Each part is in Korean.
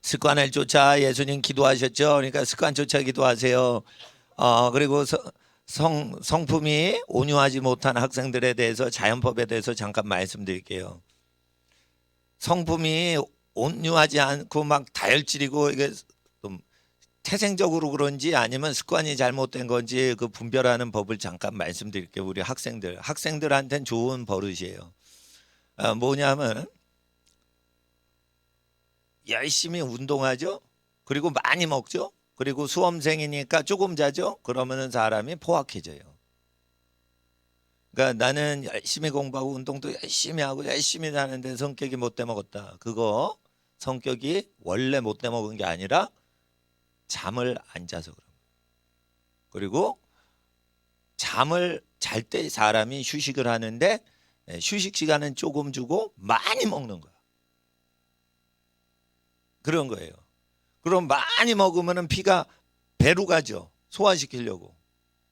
습관을 쫓아 예수님 기도하셨죠. 그러니까 습관 쫓아 기도하세요. 그리고 성품이 온유하지 못한 학생들에 대해서 자연법에 대해서 잠깐 말씀드릴게요. 성품이 온유하지 않고 막 다혈질이고 이게 좀 태생적으로 그런지 아니면 습관이 잘못된 건지 그 분별하는 법을 잠깐 말씀드릴게요. 우리 학생들한테는 좋은 버릇이에요. 뭐냐면 열심히 운동하죠. 그리고 많이 먹죠. 그리고 수험생이니까 조금 자죠. 그러면은 사람이 포악해져요. 그러니까 나는 열심히 공부하고 운동도 열심히 하고 열심히 사는데 성격이 못돼 먹었다. 그거 성격이 원래 못돼 먹은 게 아니라 잠을 안 자서 그런 거예요. 그리고 잠을 잘 때 사람이 휴식을 하는데 휴식 시간은 조금 주고 많이 먹는 거야. 그런 거예요. 그럼 많이 먹으면 피가 배로 가죠. 소화시키려고.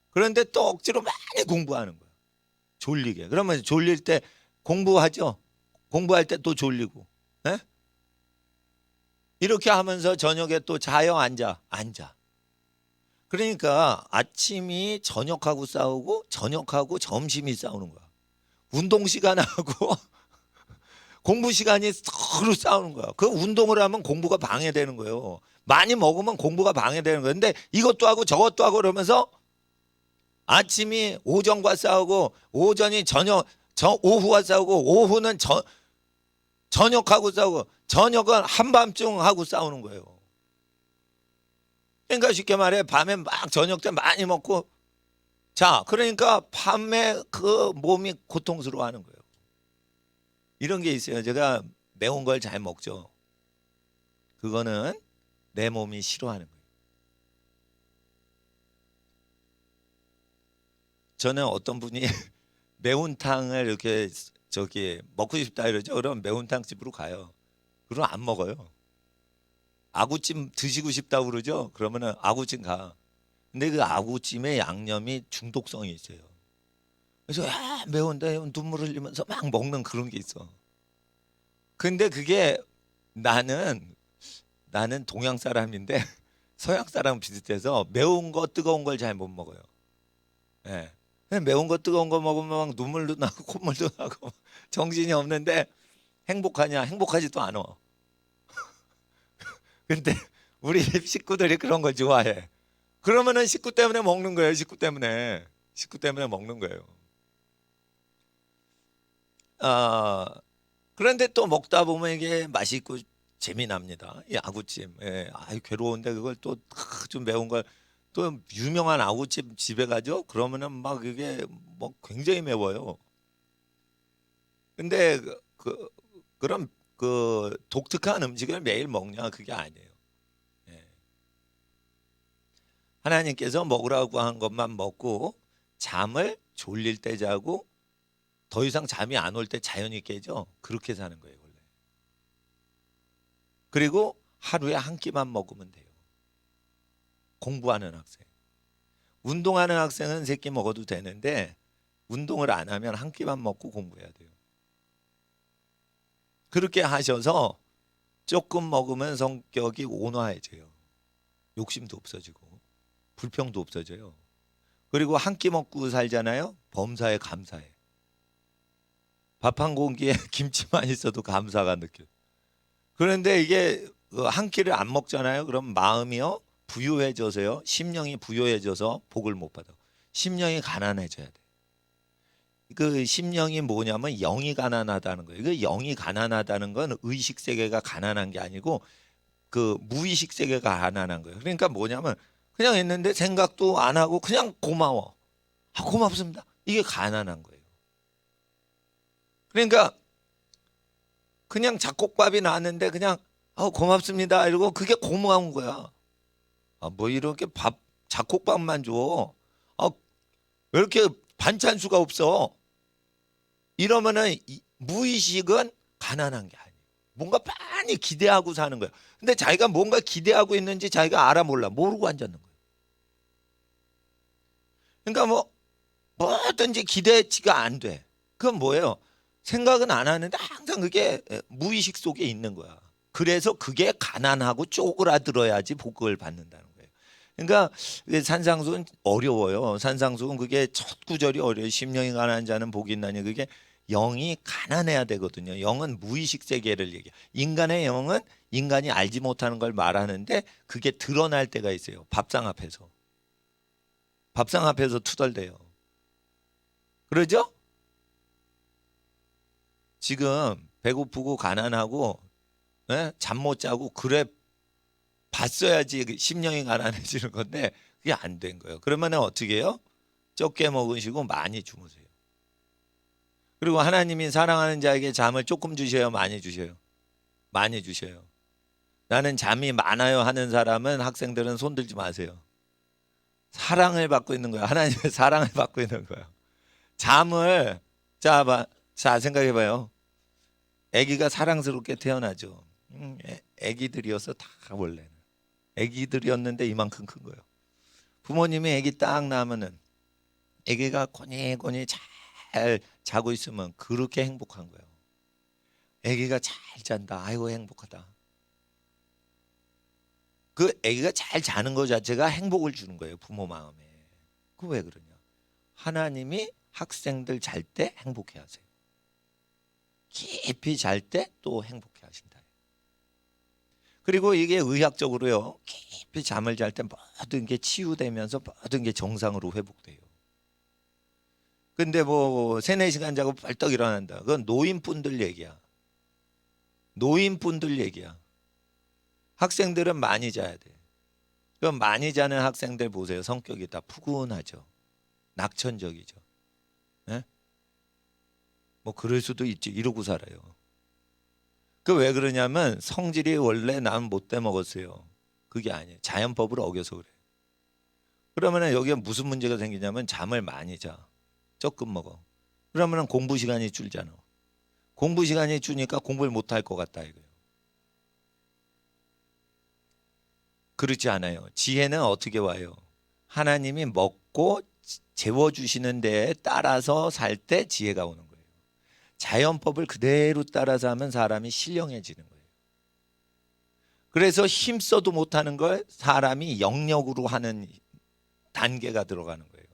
그런데 또 억지로 많이 공부하는 거예요. 졸리게. 그러면 졸릴 때 공부하죠. 공부할 때 또 졸리고. 에? 이렇게 하면서 저녁에 또 자요, 앉아? 앉아. 그러니까 아침이 저녁하고 싸우고 저녁하고 점심이 싸우는 거야. 운동 시간하고 공부 시간이 서로 싸우는 거야. 그 운동을 하면 공부가 방해되는 거예요. 많이 먹으면 공부가 방해되는 거예요. 근데 이것도 하고 저것도 하고 그러면서 아침이 오전과 싸우고 오전이 오후와 싸우고 오후는 저녁하고 싸우고 저녁은 한밤중 하고 싸우는 거예요. 그러니까 쉽게 말해 밤에 막 저녁 때 많이 먹고 자 그러니까 밤에 그 몸이 고통스러워하는 거예요. 이런 게 있어요. 제가 매운 걸 잘 먹죠. 그거는 내 몸이 싫어하는 거예요. 저는 어떤 분이 매운탕을 이렇게 먹고 싶다 이러죠. 그럼 매운탕 집으로 가요. 그럼 안 먹어요. 아구찜 드시고 싶다고 그러죠. 그러면은 아구찜 가. 근데 그 아구찜의 양념이 중독성이 있어요. 그래서 매운데 눈물 흘리면서 막 먹는 그런 게 있어. 근데 그게 나는 동양 사람인데 서양 사람 비슷해서 매운 거 뜨거운 걸 잘 못 먹어요. 예. 매운 거 뜨거운 거 먹으면 막 눈물도 나고 콧물도 나고 정신이 없는데 행복하냐? 행복하지도 않아. 근데 우리 집 식구들이 그런 걸 좋아해. 그러면은 식구 때문에 먹는 거예요. 식구 때문에 먹는 거예요. 아, 그런데 또 먹다 보면 이게 맛있고 재미납니다. 이 아구찜. 예. 괴로운데 그걸 또 좀 매운 걸 또 유명한 아구찜 집에 가죠. 그러면은 막 이게 뭐 굉장히 매워요. 근데 그런 그 독특한 음식을 매일 먹냐 그게 아니에요. 예. 하나님께서 먹으라고 한 것만 먹고 잠을 졸릴 때 자고 더 이상 잠이 안 올 때 자연히 깨죠. 그렇게 사는 거예요, 원래. 그리고 하루에 한 끼만 먹으면 돼요. 공부하는 학생. 운동하는 학생은 세 끼 먹어도 되는데 운동을 안 하면 한 끼만 먹고 공부해야 돼요. 그렇게 하셔서 조금 먹으면 성격이 온화해져요. 욕심도 없어지고 불평도 없어져요. 그리고 한 끼 먹고 살잖아요. 범사에 감사해. 밥 한 공기에 김치만 있어도 감사가 느껴요. 그런데 이게 한 끼를 안 먹잖아요. 그럼 마음이요 부유해져서요. 심령이 부유해져서 복을 못 받아. 심령이 가난해져야 돼. 그 심령이 뭐냐면 영이 가난하다는 거예요. 그 영이 가난하다는 건 의식 세계가 가난한 게 아니고 그 무의식 세계가 가난한 거예요. 그러니까 뭐냐면 그냥 있는데 생각도 안 하고 그냥 고마워. 고맙습니다. 이게 가난한 거예요. 그러니까 그냥 잡곡밥이 나왔는데 그냥 고맙습니다 이러고 그게 고마운 거야. 뭐 이렇게 잡곡밥만 줘. 왜 이렇게 반찬 수가 없어? 이러면은 무의식은 가난한 게 아니에요. 뭔가 많이 기대하고 사는 거야. 근데 자기가 뭔가 기대하고 있는지 자기가 알아 몰라. 모르고 앉았는 거예요. 그러니까 뭐든지 기대치가 안 돼. 그건 뭐예요? 생각은 안 하는데 항상 그게 무의식 속에 있는 거야. 그래서 그게 가난하고 쪼그라들어야지 복을 받는다는 거예요. 그러니까 산상수훈 어려워요. 산상수훈 그게 첫 구절이 어려워요. 심령이 가난한 자는 복이 있나니, 그게 영이 가난해야 되거든요. 영은 무의식 세계를 얘기해요. 인간의 영은 인간이 알지 못하는 걸 말하는데 그게 드러날 때가 있어요. 밥상 앞에서. 밥상 앞에서 투덜대요. 그러죠? 지금 배고프고 가난하고 잠 못 자고 그래 봤어야지 심령이 가난해지는 건데 그게 안 된 거예요. 그러면 어떻게 해요? 적게 먹으시고 많이 주무세요. 그리고 하나님이 사랑하는 자에게 잠을 조금 주셔요? 많이 주셔요? 많이 주셔요. 나는 잠이 많아요 하는 사람은, 학생들은 손 들지 마세요. 사랑을 받고 있는 거예요. 하나님의 사랑을 받고 있는 거예요. 잠을 자 생각해봐요. 아기가 사랑스럽게 태어나죠. 아기들이어서 다 원래는 아기들이었는데 이만큼 큰 거예요. 부모님이 아기 딱 낳으면은 아기가 고니고니 잘 자고 있으면 그렇게 행복한 거예요. 아기가 잘 잔다. 아이고 행복하다. 그 아기가 잘 자는 것 자체가 행복을 주는 거예요. 부모 마음에. 그 왜 그러냐? 하나님이 학생들 잘 때 행복해 하세요. 깊이 잘 때 또 행복해 하신다. 그리고 이게 의학적으로요, 깊이 잠을 잘 때 모든 게 치유되면서 모든 게 정상으로 회복돼요. 근데 뭐 3-4시간 자고 벌떡 일어난다. 그건 노인분들 얘기야. 노인분들 얘기야. 학생들은 많이 자야 돼. 그럼 많이 자는 학생들 보세요. 성격이 다 푸근하죠. 낙천적이죠. 네? 뭐 그럴 수도 있지. 이러고 살아요. 그 왜 그러냐면 성질이 원래 난 못돼 먹었어요. 그게 아니에요. 자연법을 어겨서 그래. 그러면 여기에 무슨 문제가 생기냐면 잠을 많이 자. 조금 먹어. 그러면 공부 시간이 줄잖아. 공부 시간이 주니까 공부를 못할 것 같다 이거예요. 그렇지 않아요. 지혜는 어떻게 와요? 하나님이 먹고 재워주시는 데에 따라서 살 때 지혜가 오는 거예요. 자연법을 그대로 따라서 하면 사람이 신령해지는 거예요. 그래서 힘써도 못하는 걸 사람이 영역으로 하는 단계가 들어가는 거예요.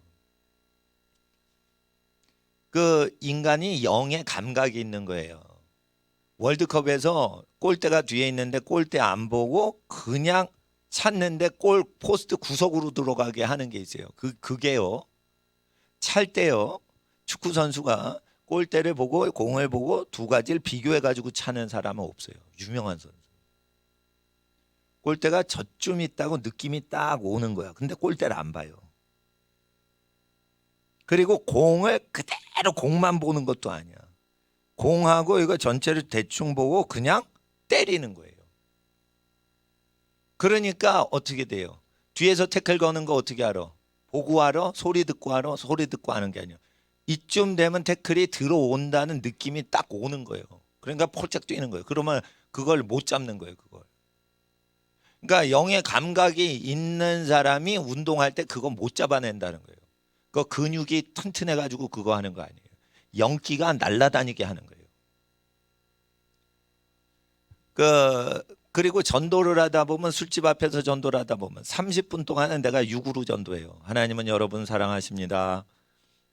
그 인간이 영의 감각이 있는 거예요. 월드컵에서 골대가 뒤에 있는데 골대 안 보고 그냥 찼는데 골 포스트 구석으로 들어가게 하는 게 있어요. 그게요. 찰 때요. 축구 선수가 골대를 보고 공을 보고 두 가지를 비교해 가지고 차는 사람은 없어요. 유명한 선수. 골대가 저쯤 있다고 느낌이 딱 오는 거야. 근데 골대를 안 봐요. 그리고 공을 그대로 공만 보는 것도 아니야. 공하고 이거 전체를 대충 보고 그냥 때리는 거예요. 그러니까 어떻게 돼요? 뒤에서 태클 거는 거 어떻게 알아? 보고 알아? 소리 듣고 알아? 소리 듣고 하는 게 아니야. 이쯤 되면 태클이 들어온다는 느낌이 딱 오는 거예요. 그러니까 폴짝 뛰는 거예요. 그러면 그걸 못 잡는 거예요. 그걸. 그러니까 영의 감각이 있는 사람이 운동할 때 그거 못 잡아낸다는 거예요. 그 근육이 튼튼해가지고 그거 하는 거 아니에요. 영기가 날아다니게 하는 거예요. 그리고 전도를 하다 보면, 술집 앞에서 전도를 하다 보면 30분 동안은 내가 육으로 전도해요. 하나님은 여러분 사랑하십니다.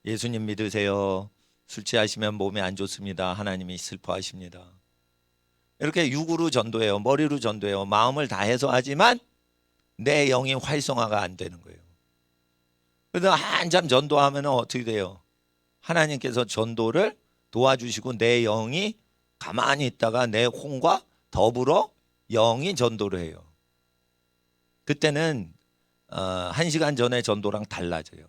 예수님 믿으세요. 술 취하시면 몸에 안 좋습니다. 하나님이 슬퍼하십니다. 이렇게 육으로 전도해요. 머리로 전도해요. 마음을 다해서 하지만 내 영이 활성화가 안 되는 거예요. 그래서 한참 전도하면 어떻게 돼요? 하나님께서 전도를 도와주시고 내 영이 가만히 있다가 내 혼과 더불어 영이 전도를 해요. 그때는 1시간 전에 전도랑 달라져요.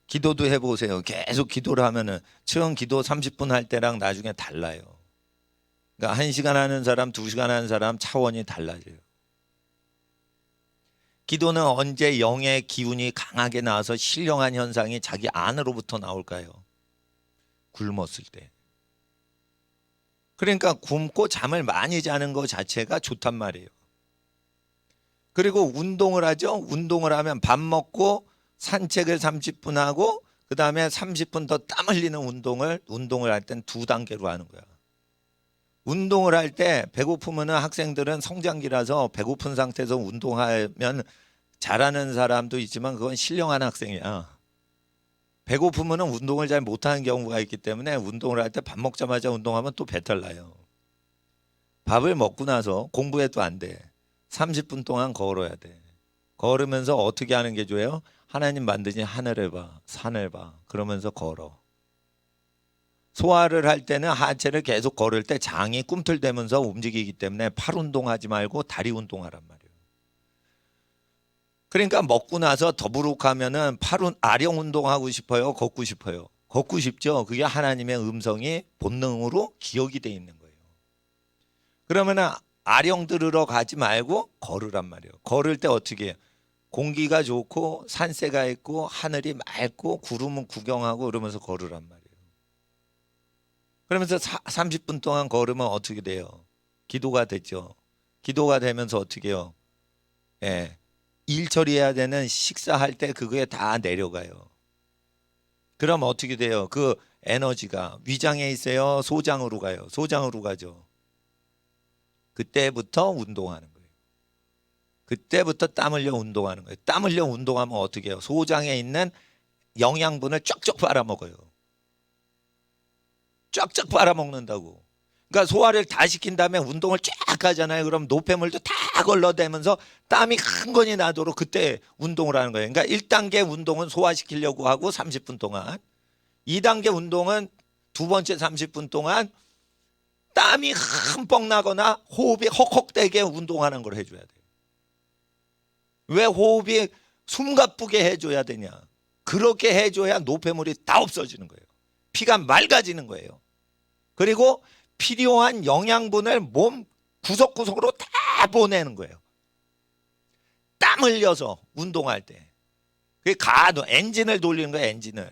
기도도 해보세요. 계속 기도를 하면은 처음 기도 30분 할 때랑 나중에 달라요. 그러니까 1시간 하는 사람, 2시간 하는 사람 차원이 달라져요. 기도는 언제 영의 기운이 강하게 나와서 신령한 현상이 자기 안으로부터 나올까요? 굶었을 때. 그러니까 굶고 잠을 많이 자는 것 자체가 좋단 말이에요. 그리고 운동을 하죠. 운동을 하면 밥 먹고 산책을 30분 하고 그 다음에 30분 더 땀 흘리는 운동을 할 땐 2단계로 하는 거야. 운동을 할 때 배고프면은 학생들은 성장기라서 배고픈 상태에서 운동하면 잘하는 사람도 있지만 그건 신령한 학생이야. 배고프면은 운동을 잘 못하는 경우가 있기 때문에 운동을 할 때 밥 먹자마자 운동하면 또 배탈 나요. 밥을 먹고 나서 공부해도 안 돼. 30분 동안 걸어야 돼. 걸으면서 어떻게 하는 게 좋아요? 하나님 만드신 하늘을 봐, 산을 봐. 그러면서 걸어. 소화를 할 때는 하체를 계속 걸을 때 장이 꿈틀대면서 움직이기 때문에 팔 운동하지 말고 다리 운동하란 말이에요. 그러니까 먹고 나서 더부룩하면은 아령 운동하고 싶어요? 걷고 싶어요? 걷고 싶죠? 그게 하나님의 음성이 본능으로 기억이 돼 있는 거예요. 그러면은 아령 들으러 가지 말고 걸으란 말이에요. 걸을 때 어떻게 해요? 공기가 좋고 산세가 있고 하늘이 맑고 구름은 구경하고 그러면서 걸으란 말이에요. 그러면서 30분 동안 걸으면 어떻게 돼요? 기도가 됐죠. 기도가 되면서 어떻게 해요? 예. 일 처리해야 되는 식사할 때 그거에 다 내려가요. 그럼 어떻게 돼요? 그 에너지가 위장에 있어요? 소장으로 가요? 소장으로 가죠. 그때부터 운동하는 거예요. 그때부터 땀 흘려 운동하는 거예요. 땀 흘려 운동하면 어떻게 해요? 소장에 있는 영양분을 쫙쫙 빨아먹어요. 쫙쫙 빨아먹는다고. 그러니까 소화를 다 시킨 다음에 운동을 쫙 하잖아요. 그럼 노폐물도 다 걸러대면서 땀이 한 건이 나도록 그때 운동을 하는 거예요. 그러니까 1단계 운동은 소화시키려고 하고 30분 동안, 2단계 운동은 두 번째 30분 동안 땀이 흠뻑 나거나 호흡이 헉헉대게 운동하는 걸 해줘야 돼요. 왜 호흡이 숨가쁘게 해줘야 되냐? 그렇게 해줘야 노폐물이 다 없어지는 거예요. 피가 맑아지는 거예요. 그리고 필요한 영양분을 몸 구석구석으로 다 보내는 거예요. 땀 흘려서 운동할 때. 그게 엔진을 돌리는 거예요, 엔진을.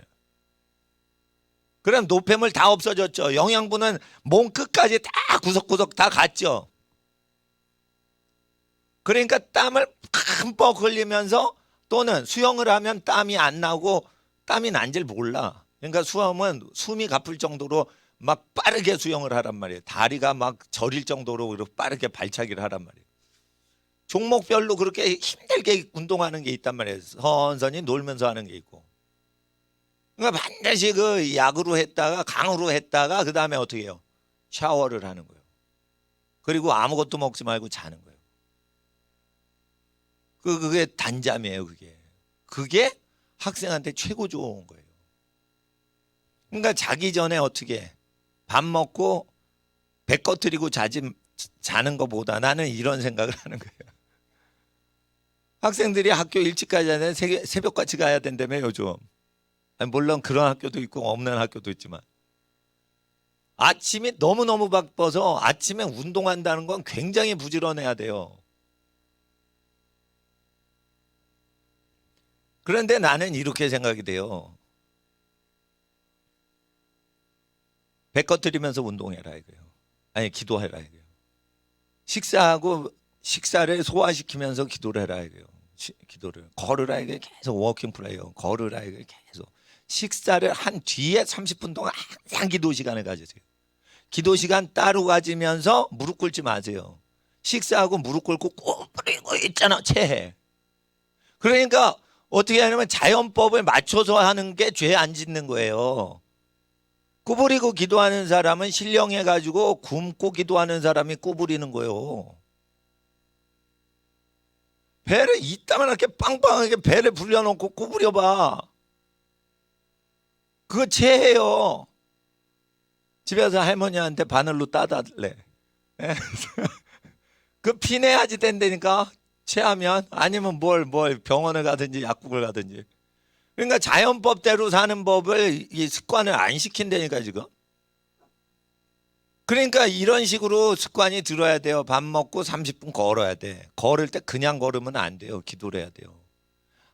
그럼 노폐물 다 없어졌죠. 영양분은 몸 끝까지 다 구석구석 다 갔죠. 그러니까 땀을 흠뻑 흘리면서 또는 수영을 하면 땀이 안 나고 땀이 난 줄 몰라. 그러니까 수영은 숨이 가쁠 정도로 막 빠르게 수영을 하란 말이에요. 다리가 막 저릴 정도로 빠르게 발차기를 하란 말이에요. 종목별로 그렇게 힘들게 운동하는 게 있단 말이에요. 선선히 놀면서 하는 게 있고. 그러니까 반드시 그 약으로 했다가 강으로 했다가 그 다음에 어떻게 해요? 샤워를 하는 거예요. 그리고 아무것도 먹지 말고 자는 거예요. 그게 단잠이에요. 그게 학생한테 최고 좋은 거예요. 그러니까 자기 전에 어떻게 밥 먹고 배 꺼트리고 자는 것보다 나는 이런 생각을 하는 거예요. 학생들이 학교 일찍 가야 되는 새벽같이 가야 된다며 요즘. 물론 그런 학교도 있고 없는 학교도 있지만 아침이 너무너무 바빠서 아침에 운동한다는 건 굉장히 부지런해야 돼요. 그런데 나는 이렇게 생각이 돼요. 배 꺼트리면서 운동해라 이거예요. 아니 기도해라 이거예요. 식사를 소화시키면서 기도를 해라 이거예요. 기도를 걸으라 이게 계속 워킹 프레이어 걸으라 이게 계속 식사를 한 뒤에 30분 동안 항상 기도 시간을 가지세요. 기도 시간 따로 가지면서 무릎 꿇지 마세요. 식사하고 무릎 꿇고 꼬부리고 있잖아 체해. 그러니까 어떻게 하냐면 자연법을 맞춰서 하는 게 죄 안 짓는 거예요. 구부리고 기도하는 사람은 신령해가지고 굶고 기도하는 사람이 구부리는 거예요. 배를 이따만하게 빵빵하게 배를 불려놓고 구부려봐. 그거 체해요. 집에서 할머니한테 바늘로 따달래. 그 피내야지 된다니까. 체하면 아니면 뭘 병원을 가든지 약국을 가든지. 그러니까 자연법대로 사는 법을 이 습관을 안 시킨다니까 지금. 그러니까 이런 식으로 습관이 들어야 돼요. 밥 먹고 30분 걸어야 돼. 걸을 때 그냥 걸으면 안 돼요. 기도를 해야 돼요.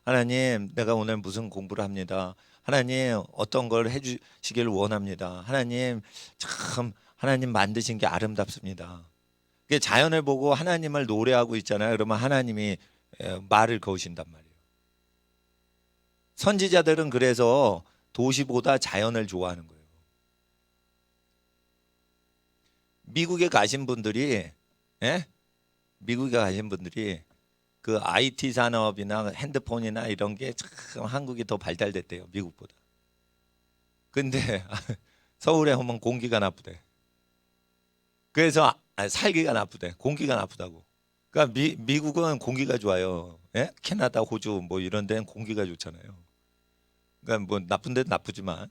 하나님, 내가 오늘 무슨 공부를 합니다. 하나님, 어떤 걸 해주시길 원합니다. 하나님, 참 하나님 만드신 게 아름답습니다. 자연을 보고 하나님을 노래하고 있잖아요. 그러면 하나님이 말을 거우신단 말이에요. 선지자들은 그래서 도시보다 자연을 좋아하는 거예요. 미국에 가신 분들이, 예? 미국에 가신 분들이 그 IT 산업이나 핸드폰이나 이런 게 참 한국이 더 발달됐대요, 미국보다. 근데 서울에 오면 공기가 나쁘대. 그래서 살기가 나쁘대. 공기가 나쁘다고. 그러니까 미국은 공기가 좋아요. 예? 캐나다, 호주 뭐 이런 데는 공기가 좋잖아요. 그러니까 뭐 나쁜 데는 나쁘지만.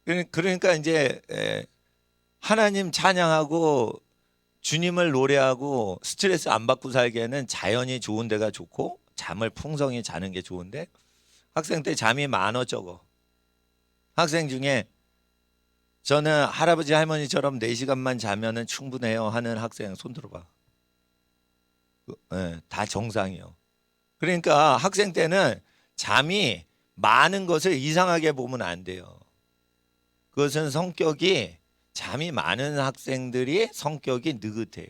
그러니까 이제 하나님 찬양하고 주님을 노래하고 스트레스 안 받고 살기에는 자연이 좋은 데가 좋고 잠을 풍성히 자는 게 좋은데, 학생 때 잠이 많어 적어. 학생 중에 저는 할아버지 할머니처럼 4시간만 자면은 충분해요 하는 학생 손 들어봐. 다 정상이요. 그러니까 학생 때는 잠이 많은 것을 이상하게 보면 안 돼요. 그것은 성격이, 잠이 많은 학생들이 성격이 느긋해요.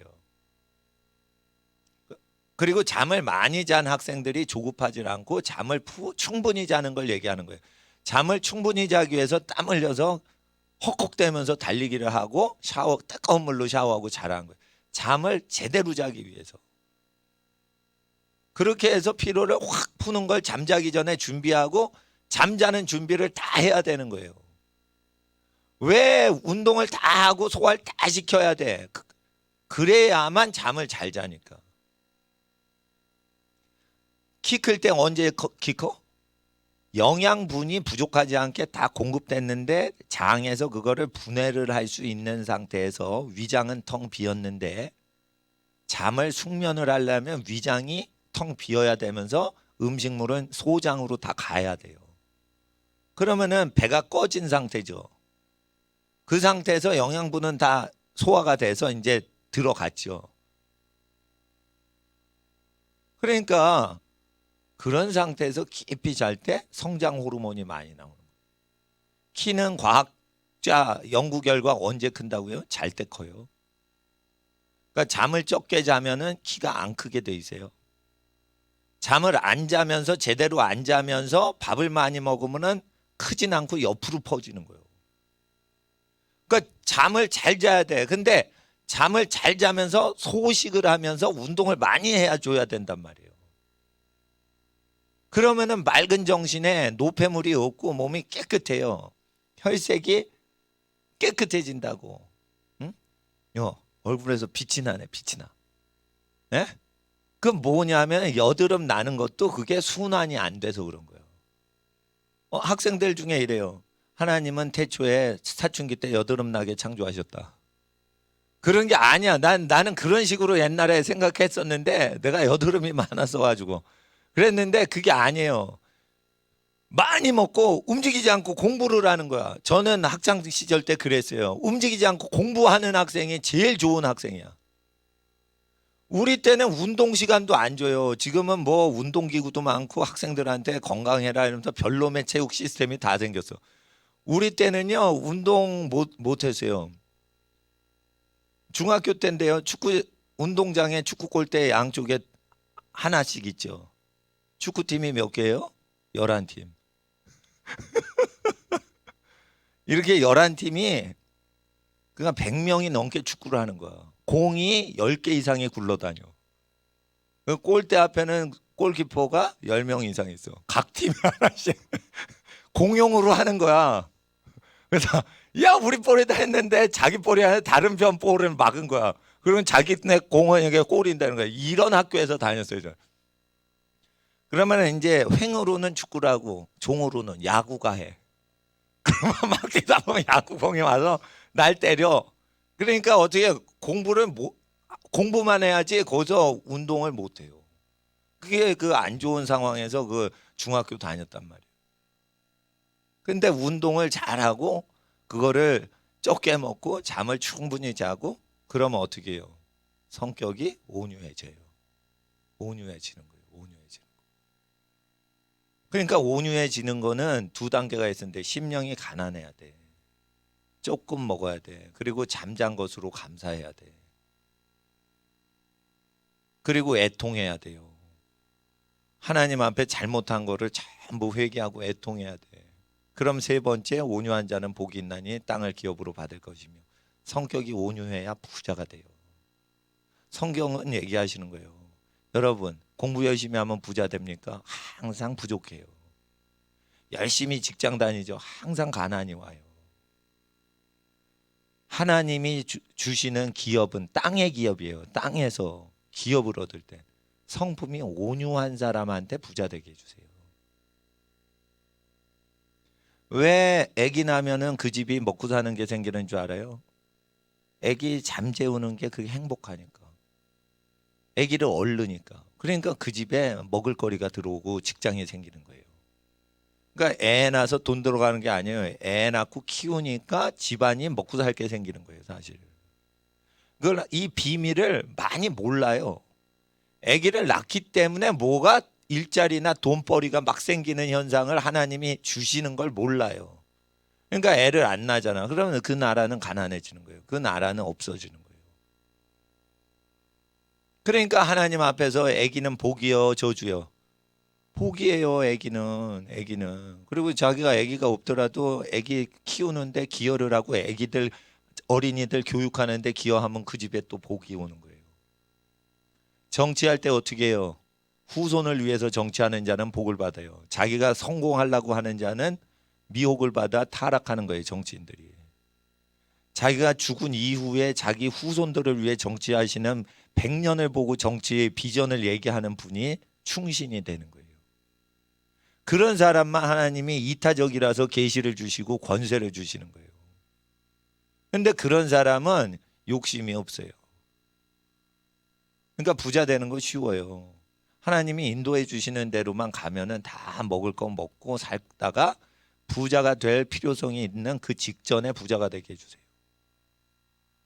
그리고 잠을 많이 잔 학생들이 조급하지 않고 잠을 충분히 자는 걸 얘기하는 거예요. 잠을 충분히 자기 위해서 땀 흘려서 헉헉대면서 달리기를 하고 뜨거운 물로 샤워하고 자라는 거예요. 잠을 제대로 자기 위해서. 그렇게 해서 피로를 확 푸는 걸 잠자기 전에 준비하고 잠자는 준비를 다 해야 되는 거예요. 왜 운동을 다 하고 소화를 다 시켜야 돼? 그래야만 잠을 잘 자니까. 키 클 때 언제 키 커? 영양분이 부족하지 않게 다 공급됐는데 장에서 그거를 분해를 할 수 있는 상태에서 위장은 텅 비었는데, 잠을 숙면을 하려면 위장이 텅 비어야 되면서 음식물은 소장으로 다 가야 돼요. 그러면은 배가 꺼진 상태죠. 그 상태에서 영양분은 다 소화가 돼서 이제 들어갔죠. 그러니까 그런 상태에서 깊이 잘 때 성장 호르몬이 많이 나오는 거예요. 키는 과학자 연구 결과 언제 큰다고요? 잘 때 커요. 그러니까 잠을 적게 자면은 키가 안 크게 돼 있어요. 잠을 안 자면서, 제대로 안 자면서 밥을 많이 먹으면은 크진 않고 옆으로 퍼지는 거예요. 그러니까 잠을 잘 자야 돼. 근데 잠을 잘 자면서 소식을 하면서 운동을 많이 해야 줘야 된단 말이에요. 그러면은 맑은 정신에 노폐물이 없고 몸이 깨끗해요. 혈색이 깨끗해진다고. 응? 얼굴에서 빛이 나네, 빛이 나. 예? 그 뭐냐면 여드름 나는 것도 그게 순환이 안 돼서 그런 거예요. 학생들 중에 이래요. 하나님은 태초에 사춘기 때 여드름 나게 창조하셨다. 그런 게 아니야. 나는 그런 식으로 옛날에 생각했었는데, 내가 여드름이 많아서 가지고 그랬는데 그게 아니에요. 많이 먹고 움직이지 않고 공부를 하는 거야. 저는 학창 시절 때 그랬어요. 움직이지 않고 공부하는 학생이 제일 좋은 학생이야. 우리 때는 운동 시간도 안 줘요. 지금은 뭐 운동기구도 많고 학생들한테 건강해라 이러면서 별놈의 체육 시스템이 다 생겼어. 우리 때는요, 운동 못 했어요. 중학교 때인데요, 축구 운동장에 축구 골대 양쪽에 하나씩 있죠. 축구팀이 몇 개예요? 11팀. 이렇게 11팀이 그러니까 100명이 넘게 축구를 하는 거야. 공이 10개 이상이 굴러다녀. 그 골대 앞에는 골키퍼가 10명 이상 있어. 각 팀이 하나씩 공용으로 하는 거야. 그래서 야, 우리 볼이다 했는데 자기 볼이 아니라 다른 편 볼을 막은 거야. 그러면 자기네 공원에게 골인다는 거야. 이런 학교에서 다녔어요, 저는. 그러면 이제 횡으로는 축구를 하고 종으로는 야구가 해. 그러면 막 뛰다 보면 야구공이 와서 날 때려. 그러니까 어떻게 공부만 해야지 거기서 운동을 못 해요. 그게 그 안 좋은 상황에서 그 중학교 다녔단 말이에요. 근데 운동을 잘하고 그거를 적게 먹고 잠을 충분히 자고 그러면 어떻게 해요? 성격이 온유해져요. 온유해지는 거예요. 온유해지는 거. 그러니까 온유해지는 거는 두 단계가 있었는데, 심령이 가난해야 돼. 조금 먹어야 돼. 그리고 잠잔 것으로 감사해야 돼. 그리고 애통해야 돼요. 하나님 앞에 잘못한 거를 전부 회개하고 애통해야 돼. 그럼 세 번째, 온유한 자는 복이 있나니 땅을 기업으로 받을 것이며. 성격이 온유해야 부자가 돼요. 성경은 얘기하시는 거예요. 여러분, 공부 열심히 하면 부자 됩니까? 항상 부족해요. 열심히 직장 다니죠. 항상 가난이 와요. 하나님이 주시는 기업은 땅의 기업이에요. 땅에서 기업을 얻을 때 성품이 온유한 사람한테 부자 되게 해주세요. 왜 아기 나면은 그 집이 먹고 사는 게 생기는 줄 알아요? 아기 잠 재우는 게 그게 행복하니까. 아기를 얼르니까. 그러니까 그 집에 먹을거리가 들어오고 직장이 생기는 거예요. 그러니까 애 낳아서 돈 들어가는 게 아니에요. 애 낳고 키우니까 집안이 먹고 살 게 생기는 거예요, 사실. 그걸 이 비밀을 많이 몰라요. 아기를 낳기 때문에 뭐가 일자리나 돈벌이가 막 생기는 현상을 하나님이 주시는 걸 몰라요. 그러니까 애를 안 낳잖아. 그러면 그 나라는 가난해지는 거예요. 그 나라는 없어지는 거예요. 그러니까 하나님 앞에서 아기는 복이요, 저주요. 복이에요, 아기는. 그리고 자기가 아기가 없더라도 아기 키우는데 기여를 하고 아기들 어린이들 교육하는데 기여하면 그 집에 또 복이 오는 거예요. 정치할 때 어떻게 해요? 후손을 위해서 정치하는 자는 복을 받아요. 자기가 성공하려고 하는 자는 미혹을 받아 타락하는 거예요, 정치인들이. 자기가 죽은 이후에 자기 후손들을 위해 정치하시는 100년을 보고 정치의 비전을 얘기하는 분이 충신이 되는 거예요. 그런 사람만 하나님이 이타적이라서 계시를 주시고 권세를 주시는 거예요. 근데 그런 사람은 욕심이 없어요. 그러니까 부자 되는 거 쉬워요. 하나님이 인도해 주시는 대로만 가면은 다 먹을 거 먹고 살다가 부자가 될 필요성이 있는 그 직전에 부자가 되게 해주세요.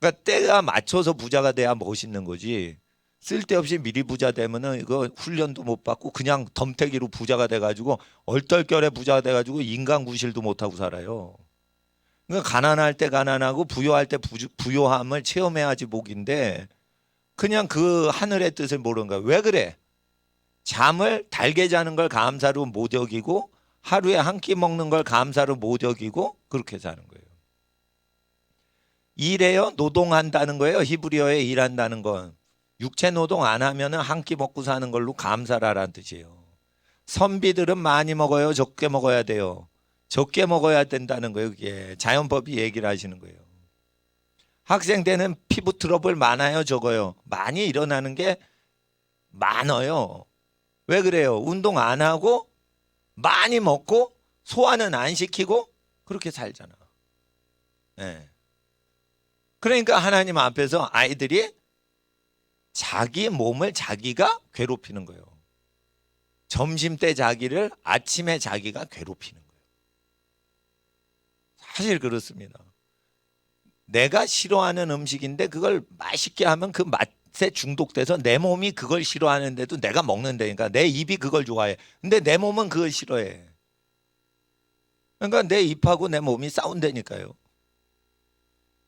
그러니까 때가 맞춰서 부자가 돼야 멋있는 거지. 쓸데없이 미리 부자 되면은 이거 훈련도 못 받고 그냥 덤태기로 부자가 돼가지고 얼떨결에 부자가 돼가지고 인간 구실도 못하고 살아요. 그러니까 가난할 때 가난하고 부유할 때 부유함을 체험해야지 복인데 그냥 그 하늘의 뜻을 모르는 거야. 왜 그래? 잠을 달게 자는 걸 감사로 못 여기고 하루에 한 끼 먹는 걸 감사로 못 여기고 그렇게 사는 거예요. 일해요? 노동한다는 거예요. 히브리어에 일한다는 건. 육체 노동 안 하면 한 끼 먹고 사는 걸로 감사라라는 뜻이에요. 선비들은 많이 먹어요? 적게 먹어야 돼요? 적게 먹어야 된다는 거예요. 그게 자연법이 얘기를 하시는 거예요. 학생 때는 피부 트러블 많아요? 적어요? 많이 일어나는 게 많아요. 왜 그래요? 운동 안 하고 많이 먹고 소화는 안 시키고 그렇게 살잖아. 네. 그러니까 하나님 앞에서 아이들이 자기 몸을 자기가 괴롭히는 거예요. 점심 때 자기를 아침에 자기가 괴롭히는 거예요. 사실 그렇습니다. 내가 싫어하는 음식인데 그걸 맛있게 하면 그 맛에 중독돼서 내 몸이 그걸 싫어하는데도 내가 먹는다니까. 내 입이 그걸 좋아해. 근데 내 몸은 그걸 싫어해. 그러니까 내 입하고 내 몸이 싸운다니까요.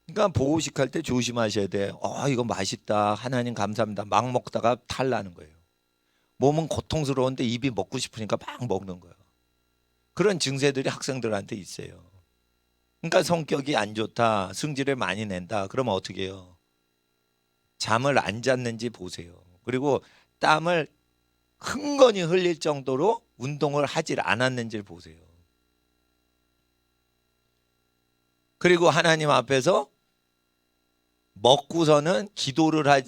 그러니까 보호식 할 때 조심하셔야 돼. 이거 맛있다. 하나님 감사합니다. 막 먹다가 탈나는 거예요. 몸은 고통스러운데 입이 먹고 싶으니까 막 먹는 거예요. 그런 증세들이 학생들한테 있어요. 그러니까 성격이 안 좋다. 승질을 많이 낸다. 그러면 어떻게 해요? 잠을 안 잤는지 보세요. 그리고 땀을 흥건히 흘릴 정도로 운동을 하질 않았는지를 보세요. 그리고 하나님 앞에서 먹고서는 기도를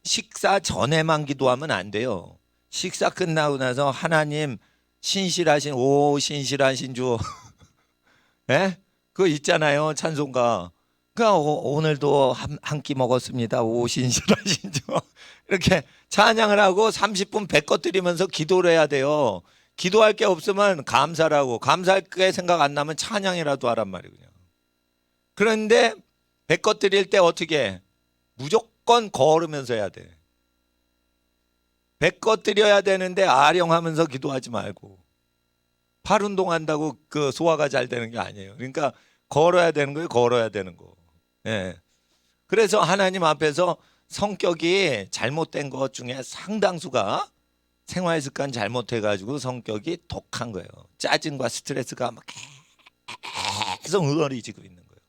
식사 전에만 기도하면 안 돼요. 식사 끝나고 나서 하나님 신실하신 신실하신 주 예? 그거 있잖아요. 찬송가. 그러니까 오늘도 한 끼 먹었습니다. 오 신실하신 주. 이렇게 찬양을 하고 30분 배꺼뜨리면서 기도를 해야 돼요. 기도할 게 없으면 감사라고. 감사할 게 생각 안 나면 찬양이라도 하란 말이에요. 그런데 배꺼뜨릴 때 어떻게 해? 무조건 걸으면서 해야 돼. 배꺼뜨려야 되는데 아령하면서 기도하지 말고. 팔 운동한다고 그 소화가 잘 되는 게 아니에요. 그러니까 걸어야 되는 거예요. 걸어야 되는 거. 예. 그래서 하나님 앞에서 성격이 잘못된 것 중에 상당수가 생활 습관 잘못해가지고 성격이 독한 거예요. 짜증과 스트레스가 막 계속 응어리지고 있는 거예요.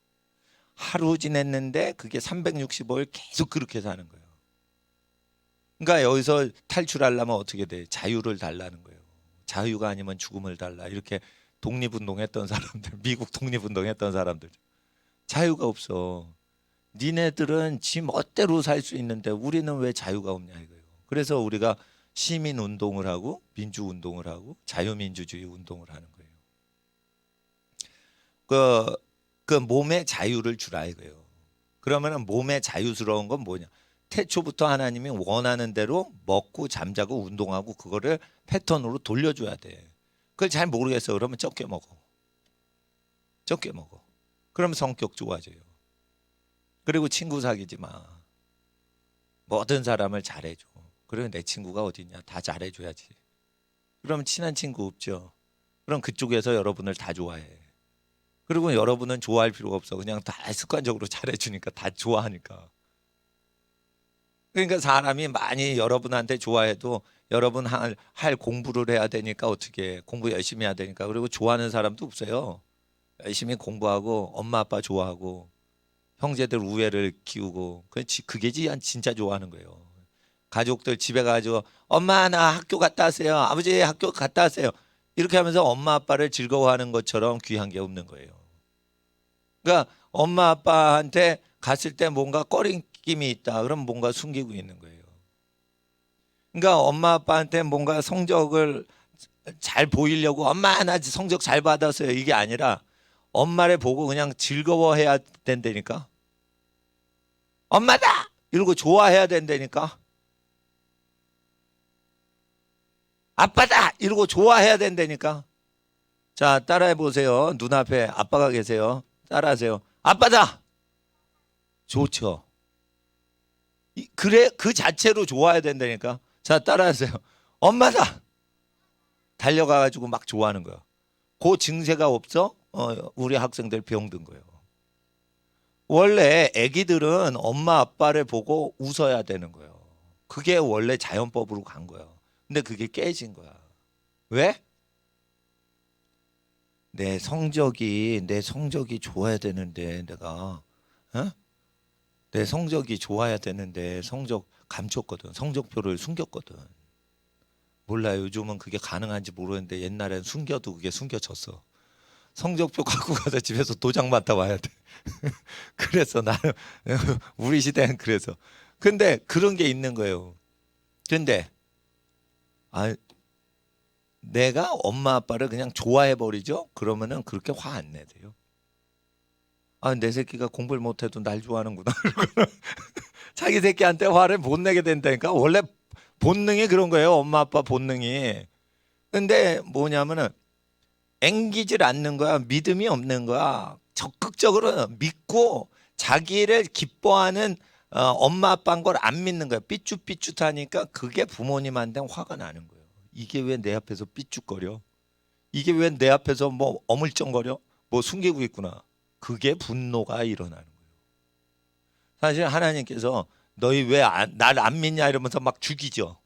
하루 지냈는데 그게 365일 계속 그렇게 사는 거예요. 그러니까 여기서 탈출하려면 어떻게 돼? 자유를 달라는 거예요. 자유가 아니면 죽음을 달라. 이렇게 독립운동했던 사람들, 미국 독립운동했던 사람들. 자유가 없어. 니네들은 지 멋대로 살 수 있는데 우리는 왜 자유가 없냐 이거예요. 그래서 우리가 시민 운동을 하고 민주 운동을 하고 자유민주주의 운동을 하는 거예요. 그 몸의 자유를 주라 이거예요. 그러면은 몸의 자유스러운 건 뭐냐? 태초부터 하나님이 원하는 대로 먹고 잠자고 운동하고 그거를 패턴으로 돌려줘야 돼. 그걸 잘 모르겠어. 그러면 적게 먹어. 적게 먹어. 그러면 성격 좋아져요. 그리고 친구 사귀지 마. 모든 사람을 잘해줘. 그리고 내 친구가 어딨냐? 다 잘해줘야지. 그러면 친한 친구 없죠. 그럼 그쪽에서 여러분을 다 좋아해. 그리고 여러분은 좋아할 필요가 없어. 그냥 다 습관적으로 잘해주니까 다 좋아하니까. 그러니까 사람이 많이 여러분한테 좋아해도 여러분 할 공부를 해야 되니까 어떻게 해? 공부 열심히 해야 되니까. 그리고 좋아하는 사람도 없어요. 열심히 공부하고 엄마 아빠 좋아하고 형제들 우애를 키우고 그게 진짜 좋아하는 거예요. 가족들 집에 가지고 엄마 나 학교 갔다 왔어요. 아버지 학교 갔다 왔어요. 이렇게 하면서 엄마 아빠를 즐거워하는 것처럼 귀한 게 없는 거예요. 그러니까 엄마 아빠한테 갔을 때 뭔가 꺼림낌이 있다. 그럼 뭔가 숨기고 있는 거예요. 그러니까 엄마 아빠한테 뭔가 성적을 잘 보이려고 엄마 나 성적 잘 받았어요. 이게 아니라 엄마를 보고 그냥 즐거워해야 된다니까. 엄마다! 이러고 좋아해야 된다니까. 아빠다! 이러고 좋아해야 된다니까. 자, 따라해 보세요. 눈앞에 아빠가 계세요. 따라하세요. 아빠다! 좋죠. 그래, 그 자체로 좋아해야 된다니까. 자, 따라하세요. 엄마다! 달려가가지고 막 좋아하는 거야. 그 증세가 없어? 우리 학생들 병든 거예요. 원래 아기들은 엄마 아빠를 보고 웃어야 되는 거예요. 그게 원래 자연법으로 간 거예요. 근데 그게 깨진 거야. 왜? 내 성적이 좋아야 되는데 내가 내 성적이 좋아야 되는데 성적 감췄거든. 성적표를 숨겼거든. 몰라요. 요즘은 그게 가능한지 모르는데 옛날엔 숨겨도 그게 숨겨졌어. 성적표 갖고 가서 집에서 도장 맡아 와야 돼. 그래서 나는 우리 시대는 그래서. 근데 그런 게 있는 거예요. 근데 내가 엄마 아빠를 그냥 좋아해 버리죠. 그러면은 그렇게 화 안 내세요. 내 새끼가 공부를 못해도 날 좋아하는구나. 자기 새끼한테 화를 못 내게 된다니까. 원래 본능이 그런 거예요. 엄마 아빠 본능이. 근데 뭐냐면은 앵기질 않는 거야. 믿음이 없는 거야. 적극적으로 믿고 자기를 기뻐하는 엄마 아빠인 걸 안 믿는 거야. 삐죽삐죽하니까 그게 부모님한테 화가 나는 거예요. 이게 왜 내 앞에서 삐죽거려? 이게 왜 내 앞에서 뭐 어물쩡거려? 뭐 숨기고 있구나. 그게 분노가 일어나는 거예요. 사실 하나님께서 너희 왜 날 안 믿냐 이러면서 막 죽이죠.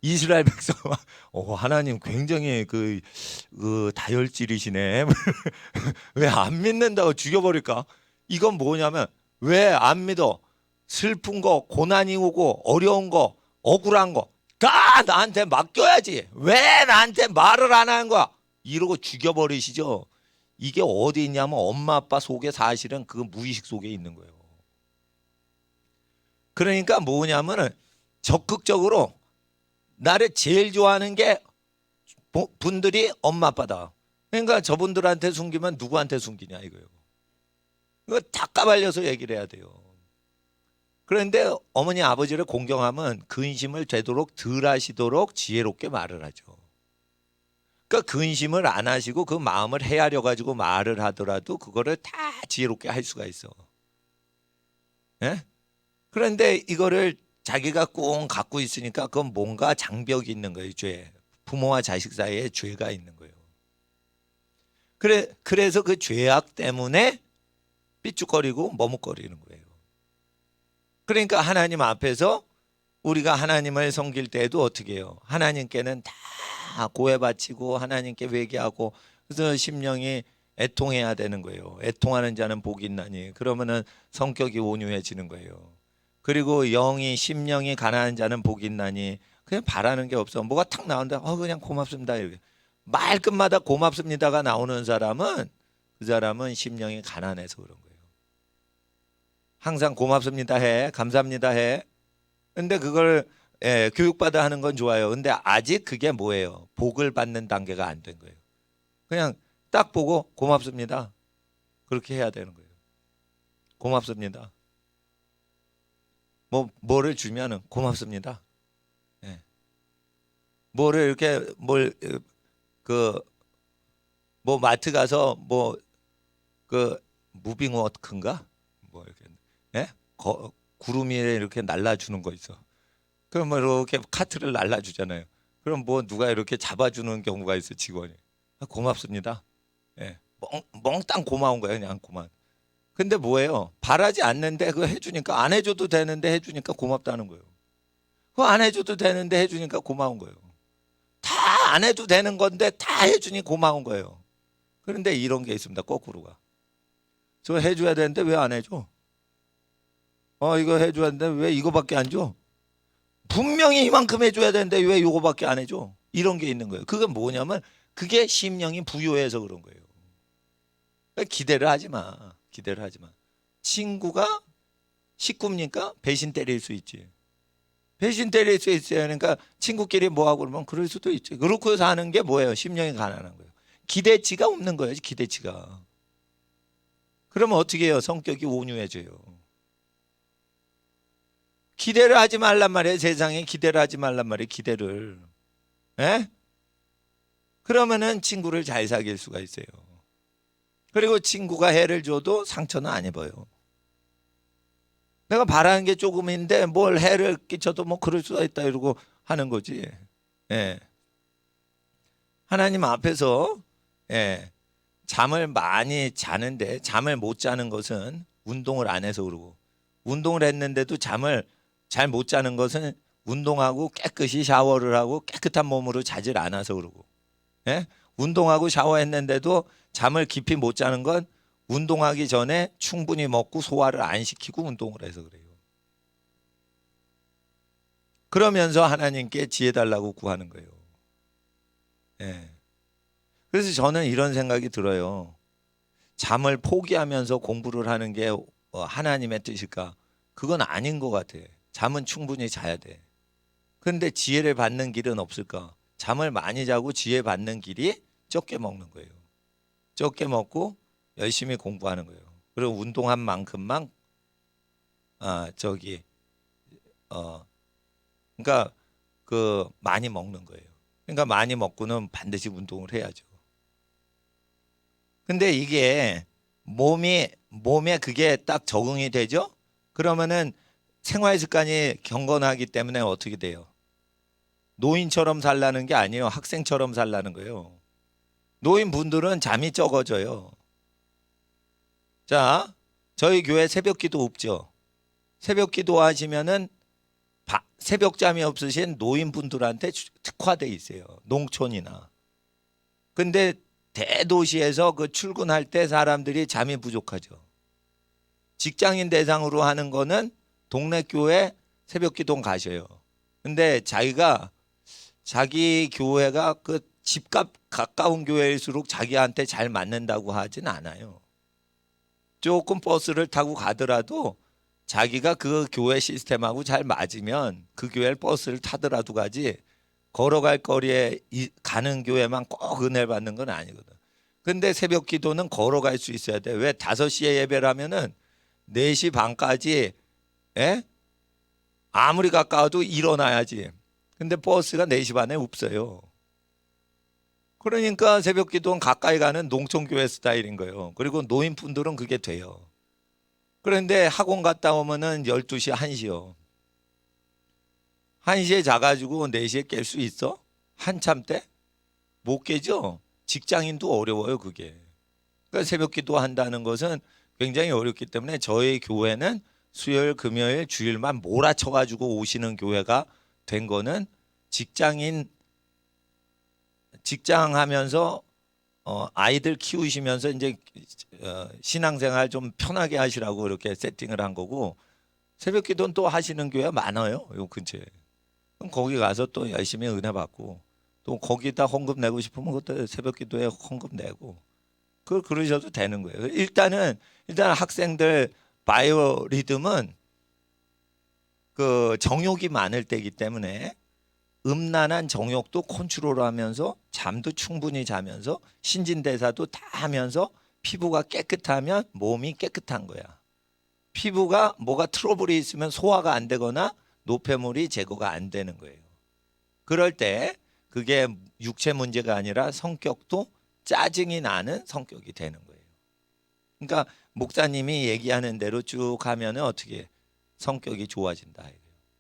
이스라엘 백성 하나님 굉장히 그 다혈질이시네. 왜 안 믿는다고 죽여버릴까? 이건 뭐냐면 왜 안 믿어? 슬픈 거, 고난이 오고 어려운 거, 억울한 거 다 나한테 맡겨야지. 왜 나한테 말을 안 하는 거야? 이러고 죽여버리시죠. 이게 어디 있냐면 엄마 아빠 속에 사실은 그 무의식 속에 있는 거예요. 그러니까 뭐냐면은 적극적으로 나를 제일 좋아하는 게 분들이 엄마 아빠다. 그러니까 저분들한테 숨기면 누구한테 숨기냐 이거예요. 이거 다 까발려서 얘기를 해야 돼요. 그런데 어머니 아버지를 공경하면 근심을 되도록 덜 하시도록 지혜롭게 말을 하죠. 그러니까 근심을 안 하시고 그 마음을 헤아려 가지고 말을 하더라도 그거를 다 지혜롭게 할 수가 있어. 예? 그런데 이거를 자기가 꼭 갖고 있으니까 그건 뭔가 장벽이 있는 거예요. 죄. 부모와 자식 사이에 죄가 있는 거예요. 그래서 그 죄악 때문에 삐죽거리고 머뭇거리는 거예요. 그러니까 하나님 앞에서 우리가 하나님을 섬길 때에도 어떻게 해요? 하나님께는 다 고해 바치고 하나님께 회개하고 그래서 심령이 애통해야 되는 거예요. 애통하는 자는 복이 있나니. 그러면은 성격이 온유해지는 거예요. 그리고 영이 심령이 가난한 자는 복이 있나니. 그냥 바라는 게 없어. 뭐가 탁 나온다. 그냥 고맙습니다. 이렇게 말끝마다 고맙습니다가 나오는 사람은 그 사람은 심령이 가난해서 그런 거예요. 항상 고맙습니다 해, 감사합니다 해. 근데 그걸 교육받아 하는 건 좋아요. 근데 아직 그게 뭐예요? 복을 받는 단계가 안 된 거예요. 그냥 딱 보고 고맙습니다. 그렇게 해야 되는 거예요. 고맙습니다. 뭐를 주면은 고맙습니다. 예. 뭐를 이렇게 뭐 마트 가서 무빙워크인가? 뭐 이렇게 구름이 이렇게 날라주는 거 있어. 그럼 뭐 이렇게 카트를 날라주잖아요. 그럼 뭐 누가 이렇게 잡아주는 경우가 있어 직원이. 고맙습니다. 예. 멍땅 고마운 거예요. 그냥 고마운. 근데 뭐예요? 바라지 않는데 그거 해주니까 안 해줘도 되는데 해주니까 고맙다는 거예요. 그거 안 해줘도 되는데 해주니까 고마운 거예요. 다 안 해도 되는 건데 다 해주니 고마운 거예요. 그런데 이런 게 있습니다. 거꾸로가. 저 해줘야 되는데 왜 안 해줘? 이거 해줘야 되는데 왜 이거밖에 안 줘? 분명히 이만큼 해줘야 되는데 왜 이거밖에 안 해줘? 이런 게 있는 거예요. 그건 뭐냐면 그게 심령이 부요해서 그런 거예요. 그러니까 기대를 하지 마. 기대를 하지 마. 친구가 식구입니까? 배신 때릴 수 있지. 배신 때릴 수 있어요. 그러니까 친구끼리 뭐하고 그러면 그럴 수도 있지. 그렇고 사는 게 뭐예요? 심령이 가난한 거예요. 기대치가 없는 거예요. 기대치가. 그러면 어떻게 해요? 성격이 온유해져요. 기대를 하지 말란 말이에요. 세상에 기대를 하지 말란 말이에요. 기대를. 에? 그러면은 친구를 잘 사귈 수가 있어요. 그리고 친구가 해를 줘도 상처는 안 입어요. 내가 바라는 게 조금인데 뭘 해를 끼쳐도 뭐 그럴 수가 있다 이러고 하는 거지. 예. 하나님 앞에서 잠을 많이 자는데 잠을 못 자는 것은 운동을 안 해서 그러고 운동을 했는데도 잠을 잘 못 자는 것은 운동하고 깨끗이 샤워를 하고 깨끗한 몸으로 자질 않아서 그러고 운동하고 샤워했는데도 잠을 깊이 못 자는 건 운동하기 전에 충분히 먹고 소화를 안 시키고 운동을 해서 그래요. 그러면서 하나님께 지혜 달라고 구하는 거예요. 그래서 저는 이런 생각이 들어요. 잠을 포기하면서 공부를 하는 게 하나님의 뜻일까? 그건 아닌 것 같아. 잠은 충분히 자야 돼. 그런데 지혜를 받는 길은 없을까? 잠을 많이 자고 지혜 받는 길이 적게 먹는 거예요. 적게 먹고 열심히 공부하는 거예요. 그리고 운동한 만큼만 그러니까 많이 먹는 거예요. 그러니까 많이 먹고는 반드시 운동을 해야죠. 근데 이게 몸에 그게 딱 적응이 되죠? 그러면은 생활 습관이 경건하기 때문에 어떻게 돼요? 노인처럼 살라는 게 아니에요. 학생처럼 살라는 거예요. 노인분들은 잠이 적어져요. 자, 저희 교회 새벽기도 없죠. 새벽기도 하시면은 새벽잠이 없으신 노인분들한테 특화돼 있어요. 농촌이나. 근데 대도시에서 그 출근할 때 사람들이 잠이 부족하죠. 직장인 대상으로 하는 거는 동네 교회 새벽기도 가셔요. 근데 자기 교회가 그 집값 가까운 교회일수록 자기한테 잘 맞는다고 하진 않아요. 조금 버스를 타고 가더라도 자기가 그 교회 시스템하고 잘 맞으면 그 교회를 버스를 타더라도 가지 걸어갈 거리에 가는 교회만 꼭 은혜를 받는 건 아니거든. 근데 새벽 기도는 걸어갈 수 있어야 돼. 왜 5시에 예배를 하면은 4시 반까지 아무리 가까워도 일어나야지. 근데 버스가 4시 반에 없어요. 그러니까 새벽 기도는 가까이 가는 농촌교회 스타일인 거예요. 그리고 노인분들은 그게 돼요. 그런데 학원 갔다 오면은 12시, 1시요. 1시에 자가지고 4시에 깰 수 있어? 한참 때? 못 깨죠? 직장인도 어려워요, 그게. 그러니까 새벽 기도 한다는 것은 굉장히 어렵기 때문에 저희 교회는 수요일, 금요일, 주일만 몰아쳐가지고 오시는 교회가 된 거는 직장하면서 아이들 키우시면서 이제 신앙생활 좀 편하게 하시라고 이렇게 세팅을 한 거고, 새벽기도는 또 하시는 교회 많아요, 요 근처에. 그럼 거기 가서 또 열심히 은혜 받고, 또 거기다 헌금 내고 싶으면 그것도 새벽기도에 헌금 내고, 그러셔도 되는 거예요. 일단 학생들 바이오 리듬은 그 정욕이 많을 때이기 때문에 음란한 정욕도 컨트롤하면서 잠도 충분히 자면서 신진대사도 다 하면서 피부가 깨끗하면 몸이 깨끗한 거야. 피부가 뭐가 트러블이 있으면 소화가 안 되거나 노폐물이 제거가 안 되는 거예요. 그럴 때 그게 육체 문제가 아니라 성격도 짜증이 나는 성격이 되는 거예요. 그러니까 목사님이 얘기하는 대로 쭉 하면은 어떻게 성격이 좋아진다.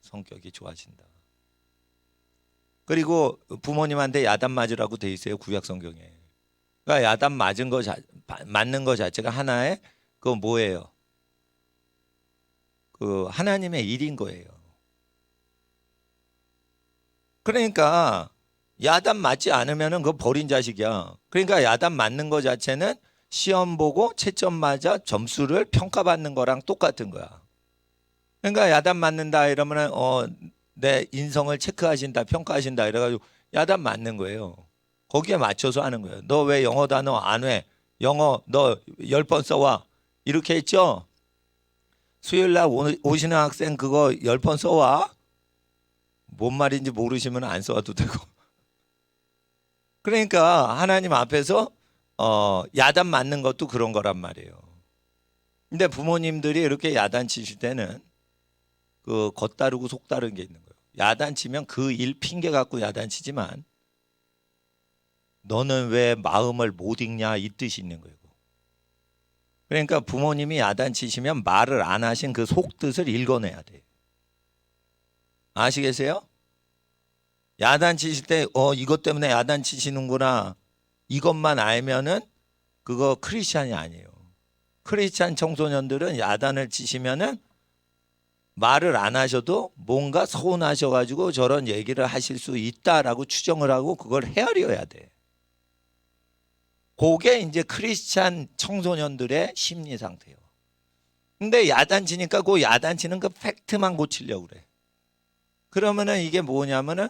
성격이 좋아진다. 그리고 부모님한테 야단 맞으라고 돼 있어요, 구약 성경에. 그러니까 야단 맞는 거 자체가 하나의 그 뭐예요? 그 하나님의 일인 거예요. 그러니까 야단 맞지 않으면은 그거 버린 자식이야. 그러니까 야단 맞는 거 자체는 시험 보고 채점 맞아 점수를 평가받는 거랑 똑같은 거야. 그러니까 야단 맞는다 이러면은 내 인성을 체크하신다, 평가하신다 이래가지고 야단 맞는 거예요. 거기에 맞춰서 하는 거예요. 너 왜 영어 단어 안 해? 영어 너 10번 써와. 이렇게 했죠? 수요일 날 오시는 학생 그거 10번 써와. 뭔 말인지 모르시면 안 써와도 되고. 그러니까 하나님 앞에서 야단 맞는 것도 그런 거란 말이에요. 근데 부모님들이 이렇게 야단 치실 때는 그 겉다르고 속다른 게 있는 거예요. 야단 치면 그 일 핑계 갖고 야단 치지만 너는 왜 마음을 못 읽냐 이 뜻이 있는 거예요. 그러니까 부모님이 야단 치시면 말을 안 하신 그 속뜻을 읽어내야 돼요. 아시겠어요? 야단 치실 때 이것 때문에 야단 치시는구나 이것만 알면은 그거 크리스찬이 아니에요. 크리스찬 청소년들은 야단을 치시면은 말을 안 하셔도 뭔가 서운하셔가지고 저런 얘기를 하실 수 있다라고 추정을 하고 그걸 헤아려야 돼. 그게 이제 크리스찬 청소년들의 심리 상태예요. 근데 야단치니까 그 야단치는 그 팩트만 고치려고 그래. 그러면은 이게 뭐냐면은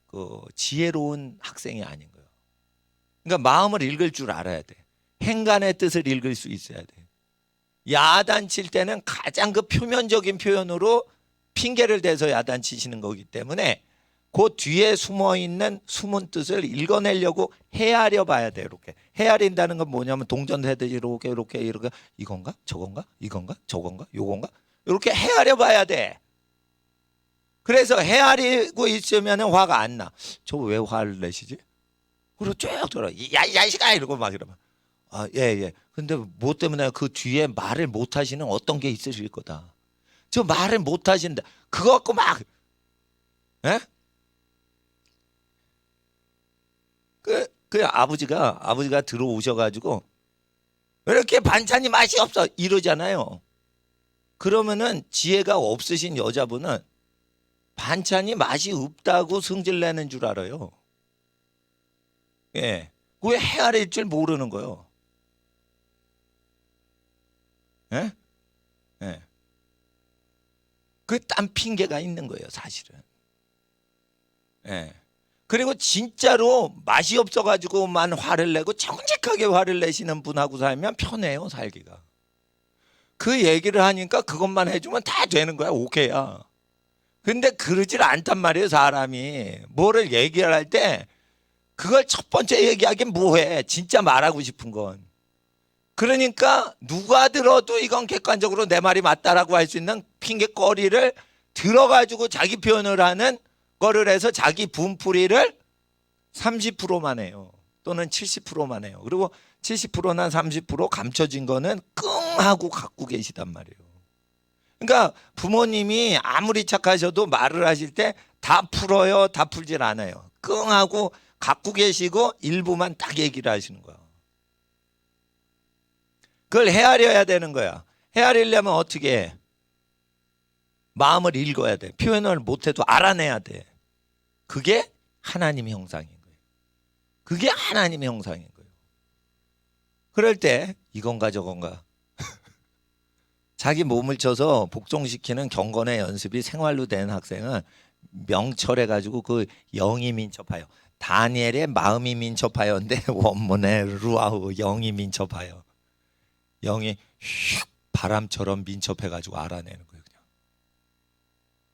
그 지혜로운 학생이 아닌 거예요. 그러니까 마음을 읽을 줄 알아야 돼. 행간의 뜻을 읽을 수 있어야 돼. 야단칠 때는 가장 그 표면적인 표현으로 핑계를 대서 야단치시는 거기 때문에 그 뒤에 숨어있는 숨은 뜻을 읽어내려고 헤아려 봐야 돼. 이렇게 헤아린다는 건 뭐냐면 동전세듯이 이렇게 이건가 저건가 이건가 저건가 요건가 이렇게 헤아려 봐야 돼. 그래서 헤아리고 있으면 화가 안 나. 저 왜 화를 내시지? 그리고 쭉 돌아. 야이씨가 이러고 막 이러면 예. 근데 뭐 때문에 그 뒤에 말을 못 하시는 어떤 게 있으실 거다. 저 말을 못 하신다. 그거 갖고 막 예? 그 아버지가 들어오셔가지고 왜 이렇게 반찬이 맛이 없어 이러잖아요. 그러면은 지혜가 없으신 여자분은 반찬이 맛이 없다고 성질내는 줄 알아요. 예, 왜 헤아릴 줄 모르는 거요. 예, 예. 그 딴 핑계가 있는 거예요, 사실은. 예. 그리고 진짜로 맛이 없어가지고만 화를 내고 정직하게 화를 내시는 분하고 살면 편해요, 살기가. 그 얘기를 하니까 그것만 해주면 다 되는 거야, 오케이야. 근데 그러질 않단 말이에요, 사람이. 뭐를 얘기를 할 때 그걸 첫 번째 얘기하긴 뭐해, 진짜 말하고 싶은 건. 그러니까 누가 들어도 이건 객관적으로 내 말이 맞다라고 할 수 있는 핑계거리를 들어가지고 자기 표현을 하는 거를 해서 자기 분풀이를 30%만 해요. 또는 70%만 해요. 그리고 70%나 30% 감춰진 거는 끙 하고 갖고 계시단 말이에요. 그러니까 부모님이 아무리 착하셔도 말을 하실 때 다 풀어요, 다 풀질 않아요. 끙 하고 갖고 계시고 일부만 딱 얘기를 하시는 거야. 그걸 헤아려야 되는 거야. 헤아리려면 어떻게 해? 마음을 읽어야 돼. 표현을 못해도 알아내야 돼. 그게 하나님의 형상인 거예요. 그게 하나님의 형상인 거예요. 그럴 때 이건가 저건가 자기 몸을 쳐서 복종시키는 경건의 연습이 생활로 된 학생은 명철해가지고 그 영이 민첩하여. 다니엘의 마음이 민첩하여인데 원문의 루아우 영이 민첩하여. 영이 휙 바람처럼 민첩해가지고 알아내는 거예요. 그냥.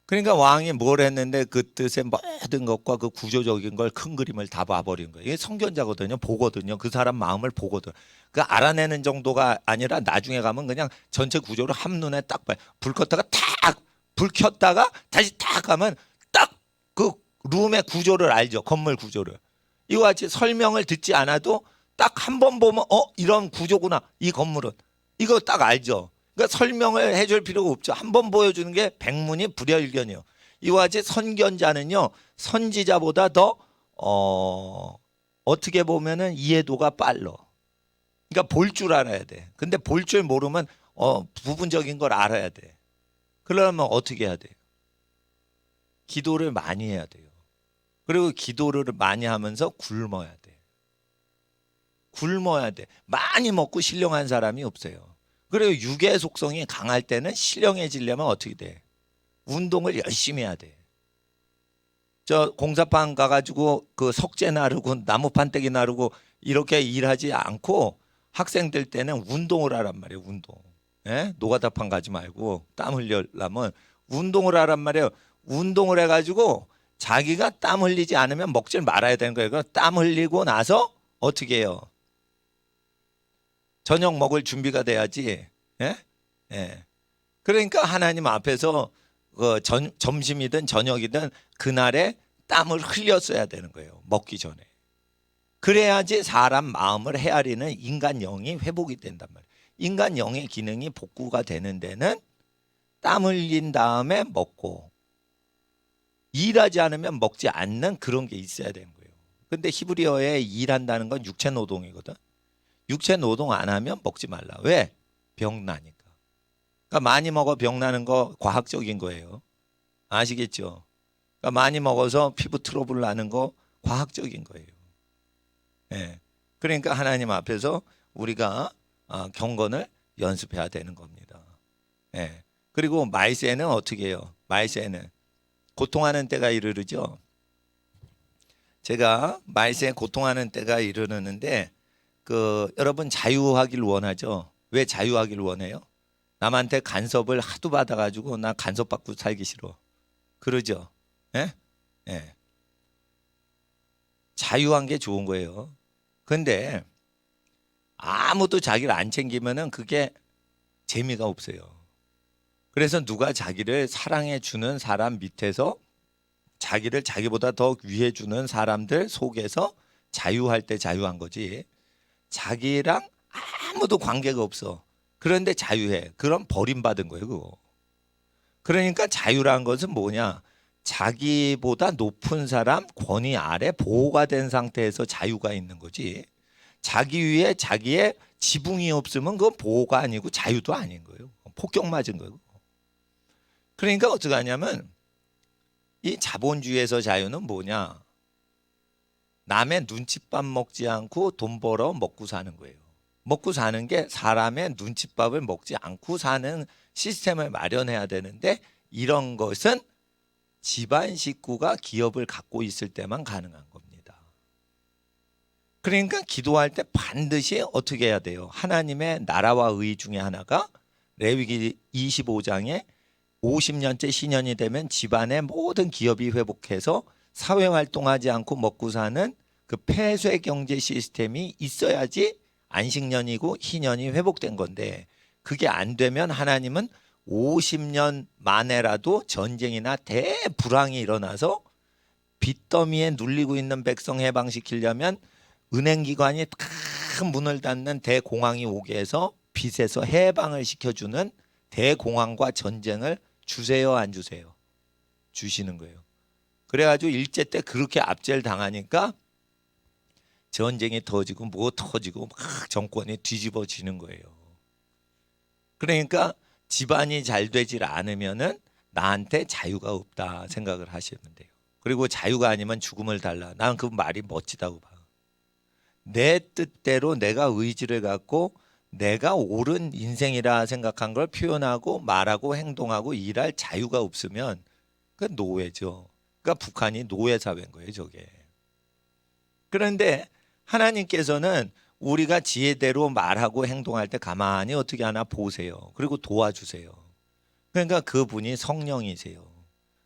그러니까 왕이 뭘 했는데 그 뜻의 모든 것과 그 구조적인 걸 큰 그림을 다 봐버린 거예요. 이게 선견자거든요. 보거든요. 그 사람 마음을 보거든. 그 알아내는 정도가 아니라 나중에 가면 그냥 전체 구조를 한눈에 딱 봐요. 불 껐다가 탁! 불 켰다가 다시 탁 가면 딱 그 룸의 구조를 알죠. 건물 구조를. 이와 같이 설명을 듣지 않아도 딱 한 번 보면 이런 구조구나. 이 건물은. 이거 딱 알죠. 그러니까 설명을 해줄 필요가 없죠. 한 번 보여주는 게 백문이 불여일견이요. 이와 같이 선견자는요. 선지자보다 더 어떻게 보면은 이해도가 빨라. 그러니까 볼 줄 알아야 돼. 근데 볼 줄 모르면 부분적인 걸 알아야 돼. 그러려면 어떻게 해야 돼요? 기도를 많이 해야 돼요. 그리고 기도를 많이 하면서 굶어야 돼. 굶어야 돼. 많이 먹고 신령한 사람이 없어요. 그리고 육의 속성이 강할 때는 신령해지려면 어떻게 돼? 운동을 열심히 해야 돼. 저 공사판 가가지고 그 석재 나르고 나무 판때기 나르고 이렇게 일하지 않고 학생들 때는 운동을 하란 말이에요. 운동. 예? 노가다판 가지 말고 땀 흘려려면 운동을 하란 말이에요. 운동을 해가지고 자기가 땀 흘리지 않으면 먹질 말아야 되는 거예요. 땀 흘리고 나서 어떻게 해요? 저녁 먹을 준비가 돼야지. 예? 예. 그러니까 하나님 앞에서 점심이든 저녁이든 그날에 땀을 흘렸어야 되는 거예요. 먹기 전에. 그래야지 사람 마음을 헤아리는 인간 영이 회복이 된단 말이에요. 인간 영의 기능이 복구가 되는 데는 땀 흘린 다음에 먹고 일하지 않으면 먹지 않는 그런 게 있어야 되는 거예요. 근데 히브리어에 일한다는 건 육체 노동이거든. 육체 노동 안 하면 먹지 말라. 왜? 병 나니까. 그러니까 많이 먹어 병 나는 거 과학적인 거예요. 아시겠죠? 그러니까 많이 먹어서 피부 트러블 나는 거 과학적인 거예요. 예. 그러니까 하나님 앞에서 우리가 경건을 연습해야 되는 겁니다. 예. 그리고 말세는 어떻게 해요? 말세는 고통하는 때가 이르르죠. 제가 말세에 고통하는 때가 이르르는데 여러분 자유하길 원하죠. 왜 자유하길 원해요? 남한테 간섭을 하도 받아가지고 나 간섭받고 살기 싫어. 그러죠. 예? 예. 자유한 게 좋은 거예요. 근데 아무도 자기를 안 챙기면은 그게 재미가 없어요. 그래서 누가 자기를 사랑해 주는 사람 밑에서 자기를 자기보다 더 위해 주는 사람들 속에서 자유할 때 자유한 거지. 자기랑 아무도 관계가 없어. 그런데 자유해. 그럼 버림받은 거예요, 그거. 그러니까 자유란 것은 뭐냐? 자기보다 높은 사람 권위 아래 보호가 된 상태에서 자유가 있는 거지. 자기 위에 자기의 지붕이 없으면 그건 보호가 아니고 자유도 아닌 거예요. 폭격 맞은 거예요. 그러니까 어떻게 하냐면 이 자본주의에서 자유는 뭐냐? 남의 눈칫밥 먹지 않고 돈 벌어 먹고 사는 거예요. 먹고 사는 게 사람의 눈칫밥을 먹지 않고 사는 시스템을 마련해야 되는데 이런 것은 집안 식구가 기업을 갖고 있을 때만 가능한 겁니다. 그러니까 기도할 때 반드시 어떻게 해야 돼요? 하나님의 나라와 의 중에 하나가 레위기 25장에 50년째 신년이 되면 집안의 모든 기업이 회복해서 사회활동하지 않고 먹고 사는 그 폐쇄 경제 시스템이 있어야지 안식년이고 희년이 회복된 건데 그게 안 되면 하나님은 50년 만에라도 전쟁이나 대불황이 일어나서 빚더미에 눌리고 있는 백성 해방시키려면 은행기관이 큰 문을 닫는 대공황이 오게 해서 빚에서 해방을 시켜주는 대공황과 전쟁을 주세요 안 주세요? 주시는 거예요. 그래가지고 일제 때 그렇게 압제를 당하니까 전쟁이 터지고 뭐 터지고 막 정권이 뒤집어지는 거예요. 그러니까 집안이 잘 되질 않으면은 나한테 자유가 없다 생각을 하시면 돼요. 그리고 자유가 아니면 죽음을 달라. 나는 그 말이 멋지다고 봐. 내 뜻대로 내가 의지를 갖고 내가 옳은 인생이라 생각한 걸 표현하고 말하고 행동하고 일할 자유가 없으면 그 노예죠. 그러니까 북한이 노예 사회인 거예요, 저게. 그런데 하나님께서는 우리가 지혜대로 말하고 행동할 때 가만히 어떻게 하나 보세요. 그리고 도와주세요. 그러니까 그분이 성령이세요.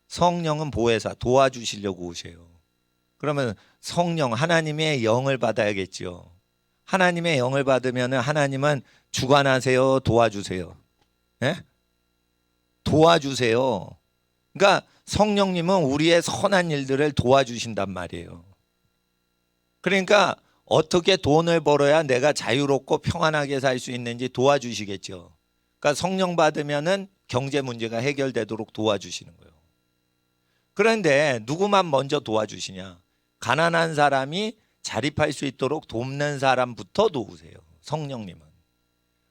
성령은 보혜사, 도와주시려고 오세요. 그러면 성령, 하나님의 영을 받아야겠죠. 하나님의 영을 받으면 하나님은 주관하세요, 도와주세요. 예? 도와주세요. 그러니까 성령님은 우리의 선한 일들을 도와주신단 말이에요. 그러니까 어떻게 돈을 벌어야 내가 자유롭고 평안하게 살 수 있는지 도와주시겠죠. 그러니까 성령 받으면은 경제 문제가 해결되도록 도와주시는 거예요. 그런데 누구만 먼저 도와주시냐? 가난한 사람이 자립할 수 있도록 돕는 사람부터 도우세요. 성령님은.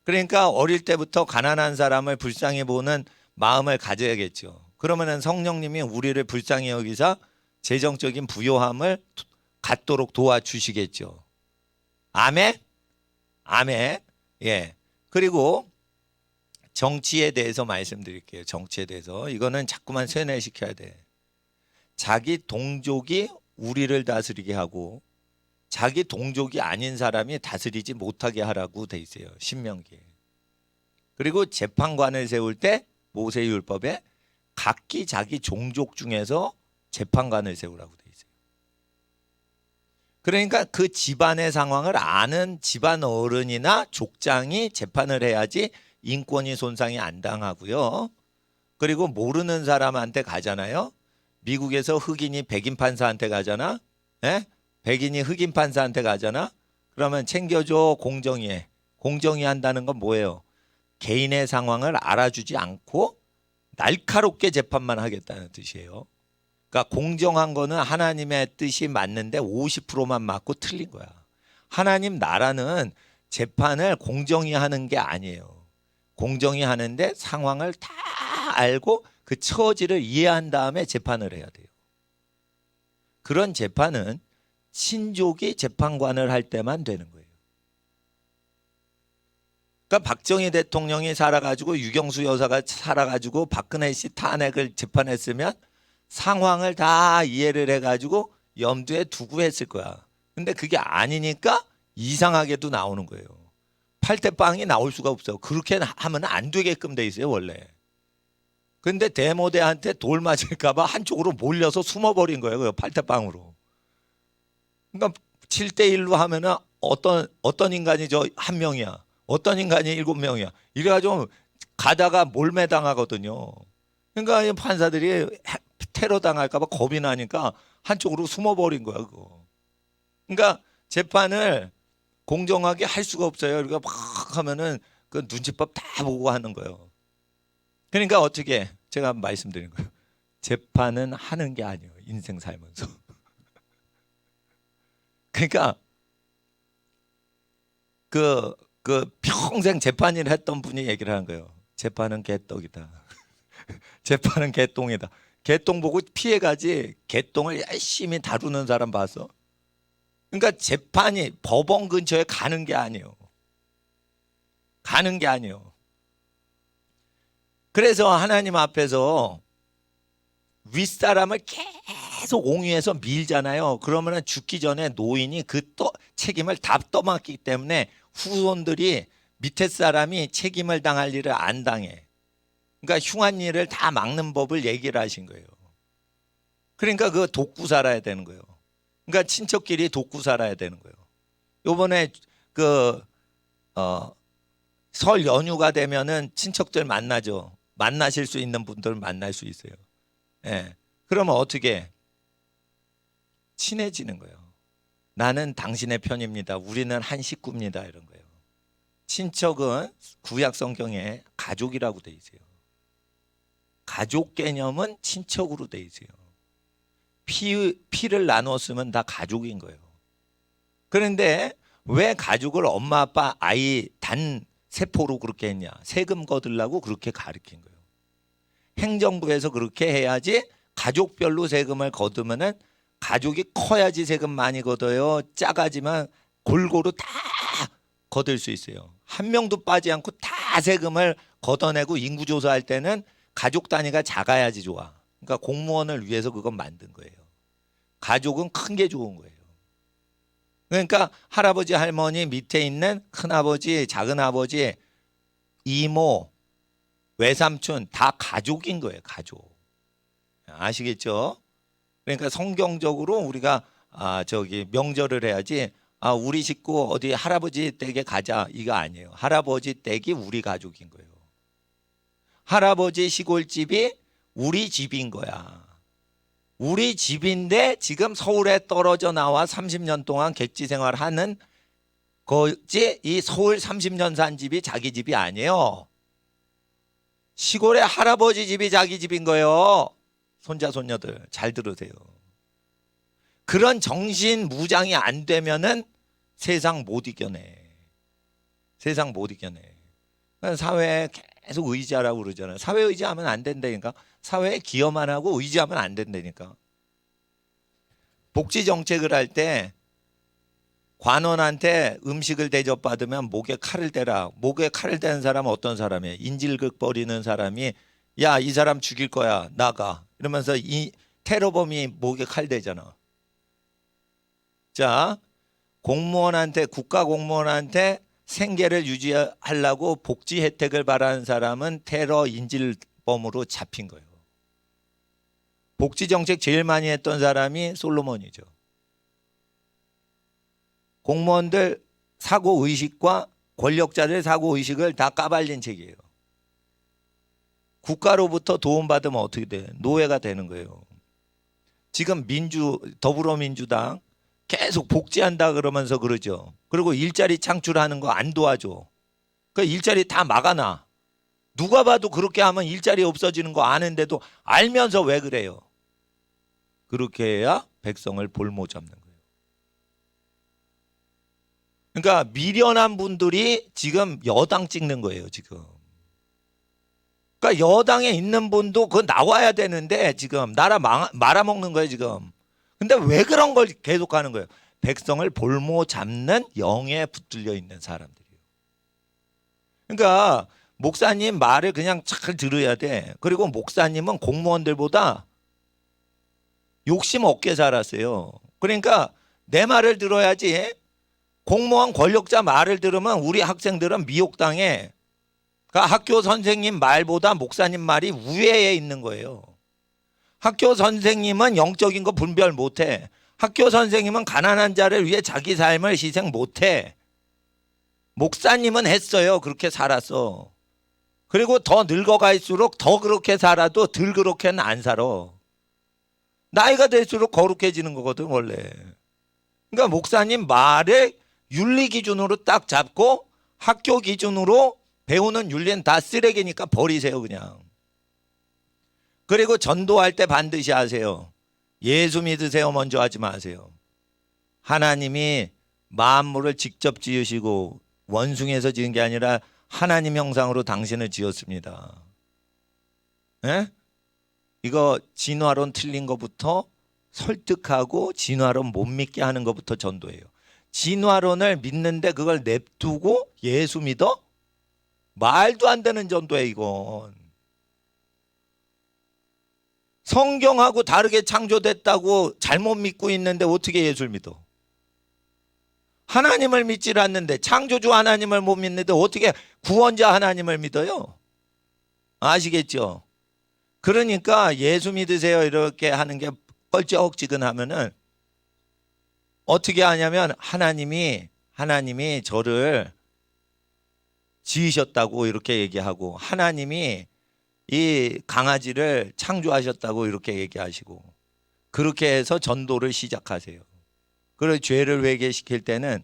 그러니까 어릴 때부터 가난한 사람을 불쌍히 보는 마음을 가져야겠죠. 그러면은 성령님이 우리를 불쌍히 여기사 재정적인 부요함을 갖도록 도와주시겠죠. 아멘? 아멘. 예. 그리고 정치에 대해서 말씀드릴게요. 정치에 대해서. 이거는 자꾸만 세뇌시켜야 돼. 자기 동족이 우리를 다스리게 하고 자기 동족이 아닌 사람이 다스리지 못하게 하라고 돼 있어요. 신명기에. 그리고 재판관을 세울 때 모세율법에 각기 자기 종족 중에서 재판관을 세우라고 돼 있어요. 그러니까 그 집안의 상황을 아는 집안 어른이나 족장이 재판을 해야지 인권이 손상이 안 당하고요. 그리고 모르는 사람한테 가잖아요. 미국에서 흑인이 백인 판사한테 가잖아. 예? 백인이 흑인 판사한테 가잖아. 그러면 챙겨줘, 공정히 해. 공정히 한다는 건 뭐예요? 개인의 상황을 알아주지 않고 날카롭게 재판만 하겠다는 뜻이에요. 그러니까 공정한 거는 하나님의 뜻이 맞는데 50%만 맞고 틀린 거야. 하나님 나라는 재판을 공정히 하는 게 아니에요. 공정히 하는데 상황을 다 알고 그 처지를 이해한 다음에 재판을 해야 돼요. 그런 재판은 친족이 재판관을 할 때만 되는 거예요. 그러니까 박정희 대통령이 살아가지고 유경수 여사가 살아가지고 박근혜 씨 탄핵을 재판했으면 상황을 다 이해를 해가지고 염두에 두고 했을 거야. 근데 그게 아니니까 이상하게도 나오는 거예요. 팔대빵이 나올 수가 없어요. 그렇게 하면 안 되게끔 돼 있어요, 원래. 근데 대모대한테 돌 맞을까 봐 한쪽으로 몰려서 숨어버린 거예요. 그 팔대빵으로. 그러니까 7대1로 하면은 어떤 인간이 저 한 명이야. 어떤 인간이 7명이야. 이래가지고 가다가 몰매당하거든요. 그러니까 판사들이 테러 당할까 봐 겁이 나니까 한쪽으로 숨어버린 거야, 그거. 그러니까 재판을 공정하게 할 수가 없어요. 그러니까 막 하면은 그 눈치법 다 보고 하는 거예요. 그러니까 어떻게 제가 말씀드린 거예요. 재판은 하는 게 아니에요. 인생 살면서. 그러니까 그 평생 재판일을 했던 분이 얘기를 하는 거예요. 재판은 개떡이다. 재판은 개똥이다. 개똥 보고 피해가지 개똥을 열심히 다루는 사람 봤어? 그러니까 재판이 법원 근처에 가는 게 아니에요. 가는 게 아니에요. 그래서 하나님 앞에서 윗사람을 계속 옹위해서 밀잖아요. 그러면 죽기 전에 노인이 그 책임을 다 떠맡기 때문에 후손들이 밑에 사람이 책임을 당할 일을 안 당해. 그러니까 흉한 일을 다 막는 법을 얘기를 하신 거예요. 그러니까 그 돕고 살아야 되는 거예요. 그러니까 친척끼리 돕고 살아야 되는 거예요. 요번에 설 연휴가 되면은 친척들 만나죠. 만나실 수 있는 분들 만날 수 있어요. 예. 그러면 어떻게 친해지는 거예요. 나는 당신의 편입니다. 우리는 한 식구입니다. 이런 거예요. 친척은 구약 성경에 가족이라고 돼 있어요. 가족 개념은 친척으로 돼 있어요. 피를 나눴으면 다 가족인 거예요. 그런데 왜 가족을 엄마 아빠 아이 단 세포로 그렇게 했냐? 세금 거두려고 그렇게 가르친 거예요. 행정부에서 그렇게 해야지 가족별로 세금을 거두면은 가족이 커야지 세금 많이 걷어요. 작아지만 골고루 다 거둘 수 있어요. 한 명도 빠지 않고 다 세금을 걷어내고 인구조사할 때는 가족 단위가 작아야지 좋아. 그러니까 공무원을 위해서 그건 만든 거예요. 가족은 큰 게 좋은 거예요. 그러니까 할아버지 할머니 밑에 있는 큰아버지 작은아버지 이모 외삼촌 다 가족인 거예요. 가족. 아시겠죠? 그러니까 성경적으로 우리가 명절을 해야지 우리 식구 어디 할아버지 댁에 가자 이거 아니에요. 할아버지 댁이 우리 가족인 거예요. 할아버지 시골집이 우리 집인 거야. 우리 집인데 지금 서울에 떨어져 나와 30년 동안 객지 생활하는 거지 이 서울 30년 산 집이 자기 집이 아니에요. 시골의 할아버지 집이 자기 집인 거예요. 손자 손녀들 잘 들으세요. 그런 정신 무장이 안 되면은 세상 못 이겨내. 세상 못 이겨내. 사회에 계속 의지하라고 그러잖아요. 사회 의지하면 안 된다니까. 사회에 기여만 하고 의지하면 안 된다니까. 복지 정책을 할 때 관원한테 음식을 대접받으면 목에 칼을 대라. 목에 칼을 대는 사람은 어떤 사람이에요? 인질극 벌이는 사람이 야, 이 사람 죽일 거야. 나가. 이러면서 이 테러범이 목에 칼 대잖아. 자, 공무원한테 국가 공무원한테 생계를 유지하려고 복지 혜택을 바라는 사람은 테러 인질범으로 잡힌 거예요. 복지 정책 제일 많이 했던 사람이 솔로몬이죠. 공무원들 사고 의식과 권력자들 사고 의식을 다 까발린 책이에요. 국가로부터 도움받으면 어떻게 돼? 노예가 되는 거예요. 지금 더불어민주당 계속 복지한다 그러면서 그러죠. 그리고 일자리 창출하는 거 안 도와줘. 그 일자리 다 막아놔. 누가 봐도 그렇게 하면 일자리 없어지는 거 아는데도 알면서 왜 그래요? 그렇게 해야 백성을 볼모 잡는 거예요. 그러니까 미련한 분들이 지금 여당 찍는 거예요, 지금. 그러니까 여당에 있는 분도 그거 나와야 되는데 지금 나라 말아먹는 거예요, 지금. 근데 왜 그런 걸 계속 하는 거예요? 백성을 볼모 잡는 영에 붙들려 있는 사람들이에요. 그러니까 목사님 말을 그냥 잘 들어야 돼. 그리고 목사님은 공무원들보다 욕심 없게 살았어요. 그러니까 내 말을 들어야지. 공무원 권력자 말을 들으면 우리 학생들은 미혹당해. 그러니까 학교 선생님 말보다 목사님 말이 우회에 있는 거예요. 학교 선생님은 영적인 거 분별 못해. 학교 선생님은 가난한 자를 위해 자기 삶을 희생 못해. 목사님은 했어요. 그렇게 살았어. 그리고 더 늙어갈수록 더 그렇게 살아도 덜 그렇게는 안 살아. 나이가 들수록 거룩해지는 거거든 원래. 그러니까 목사님 말을 윤리 기준으로 딱 잡고 학교 기준으로 배우는 윤리는 다 쓰레기니까 버리세요 그냥. 그리고 전도할 때 반드시 하세요. 예수 믿으세요 먼저 하지 마세요. 하나님이 만물을 직접 지으시고 원숭이에서 지은 게 아니라 하나님 형상으로 당신을 지었습니다. 에? 이거 진화론 틀린 것부터 설득하고 진화론 못 믿게 하는 것부터 전도예요. 진화론을 믿는데 그걸 냅두고 예수 믿어? 말도 안 되는 전도예요 이건. 성경하고 다르게 창조됐다고 잘못 믿고 있는데 어떻게 예수를 믿어? 하나님을 믿질 않는데 창조주 하나님을 못 믿는데 어떻게 구원자 하나님을 믿어요? 아시겠죠? 그러니까 예수 믿으세요 이렇게 하는 게 뻘쩍지근하면은 어떻게 하냐면 하나님이 저를 지으셨다고 이렇게 얘기하고 하나님이 이 강아지를 창조하셨다고 이렇게 얘기하시고 그렇게 해서 전도를 시작하세요. 그래서 죄를 회개시킬 때는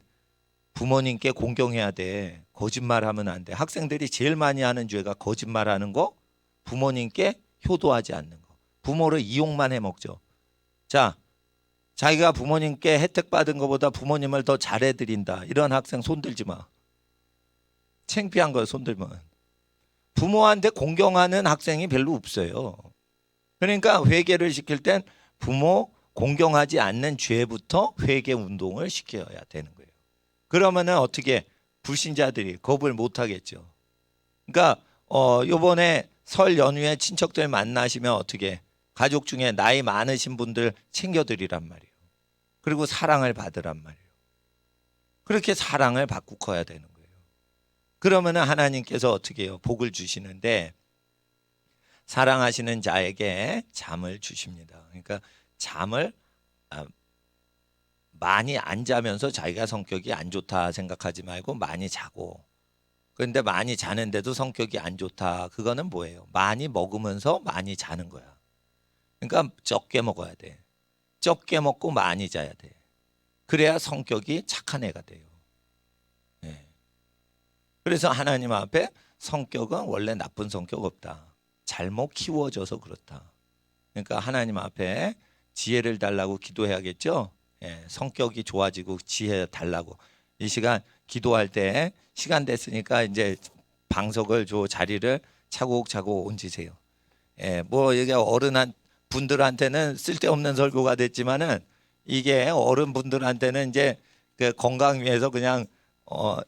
부모님께 공경해야 돼. 거짓말하면 안 돼. 학생들이 제일 많이 하는 죄가 거짓말하는 거, 부모님께 효도하지 않는 거. 부모를 이용만 해먹죠. 자, 자기가 부모님께 혜택 받은 것보다 부모님을 더 잘해드린다. 이런 학생 손들지 마. 창피한 거예요 손들면. 부모한테 공경하는 학생이 별로 없어요. 그러니까 회개를 시킬 땐 부모 공경하지 않는 죄부터 회개 운동을 시켜야 되는 거예요. 그러면은 어떻게 불신자들이 겁을 못 하겠죠. 그러니까 요번에 설 연휴에 친척들 만나시면 어떻게 가족 중에 나이 많으신 분들 챙겨드리란 말이에요. 그리고 사랑을 받으란 말이에요. 그렇게 사랑을 받고 커야 되는 거예요. 그러면은 하나님께서 어떻게 해요? 복을 주시는데 사랑하시는 자에게 잠을 주십니다. 그러니까 잠을 많이 안 자면서 자기가 성격이 안 좋다 생각하지 말고 많이 자고, 그런데 많이 자는데도 성격이 안 좋다, 그거는 뭐예요? 많이 먹으면서 많이 자는 거야. 그러니까 적게 먹어야 돼. 적게 먹고 많이 자야 돼. 그래야 성격이 착한 애가 돼요. 네. 그래서 하나님 앞에 성격은 원래 나쁜 성격 없다. 잘못 키워져서 그렇다. 그러니까 하나님 앞에 지혜를 달라고 기도해야겠죠. 예, 성격이 좋아지고 지혜 달라고. 이 시간 기도할 때 시간 됐으니까 이제 방석을 자리를 차곡차곡 얹으세요. 예, 뭐 이게 어른 분들한테는 쓸데없는 설교가 됐지만은 이게 어른분들한테는 이제 그 건강 위해서 그냥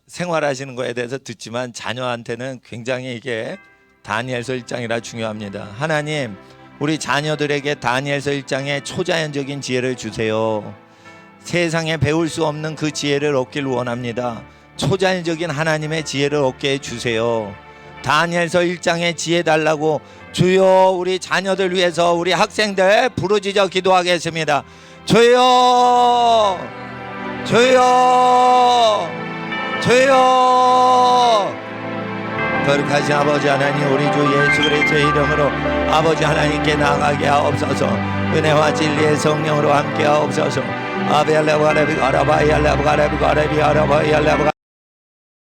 생활하시는 거에 대해서 듣지만 자녀한테는 굉장히 이게 다니엘서 1장이라 중요합니다. 하나님, 우리 자녀들에게 다니엘서 1장의 초자연적인 지혜를 주세요. 세상에 배울 수 없는 그 지혜를 얻기를 원합니다. 초자연적인 하나님의 지혜를 얻게 해주세요. 다니엘서 1장의 지혜 달라고 주여 우리 자녀들 위해서 우리 학생들 부르짖어 기도하겠습니다. 주여, 주여, 주여. 거룩하신 아버지 하나님, 우리 주 예수 그리스도의 이름으로 아버지 하나님께 나아가게 하옵소서. 은혜와 진리의 성령으로 함께 하옵소서. 아베알레바레비 아라바이알레바레비 아라바이알레바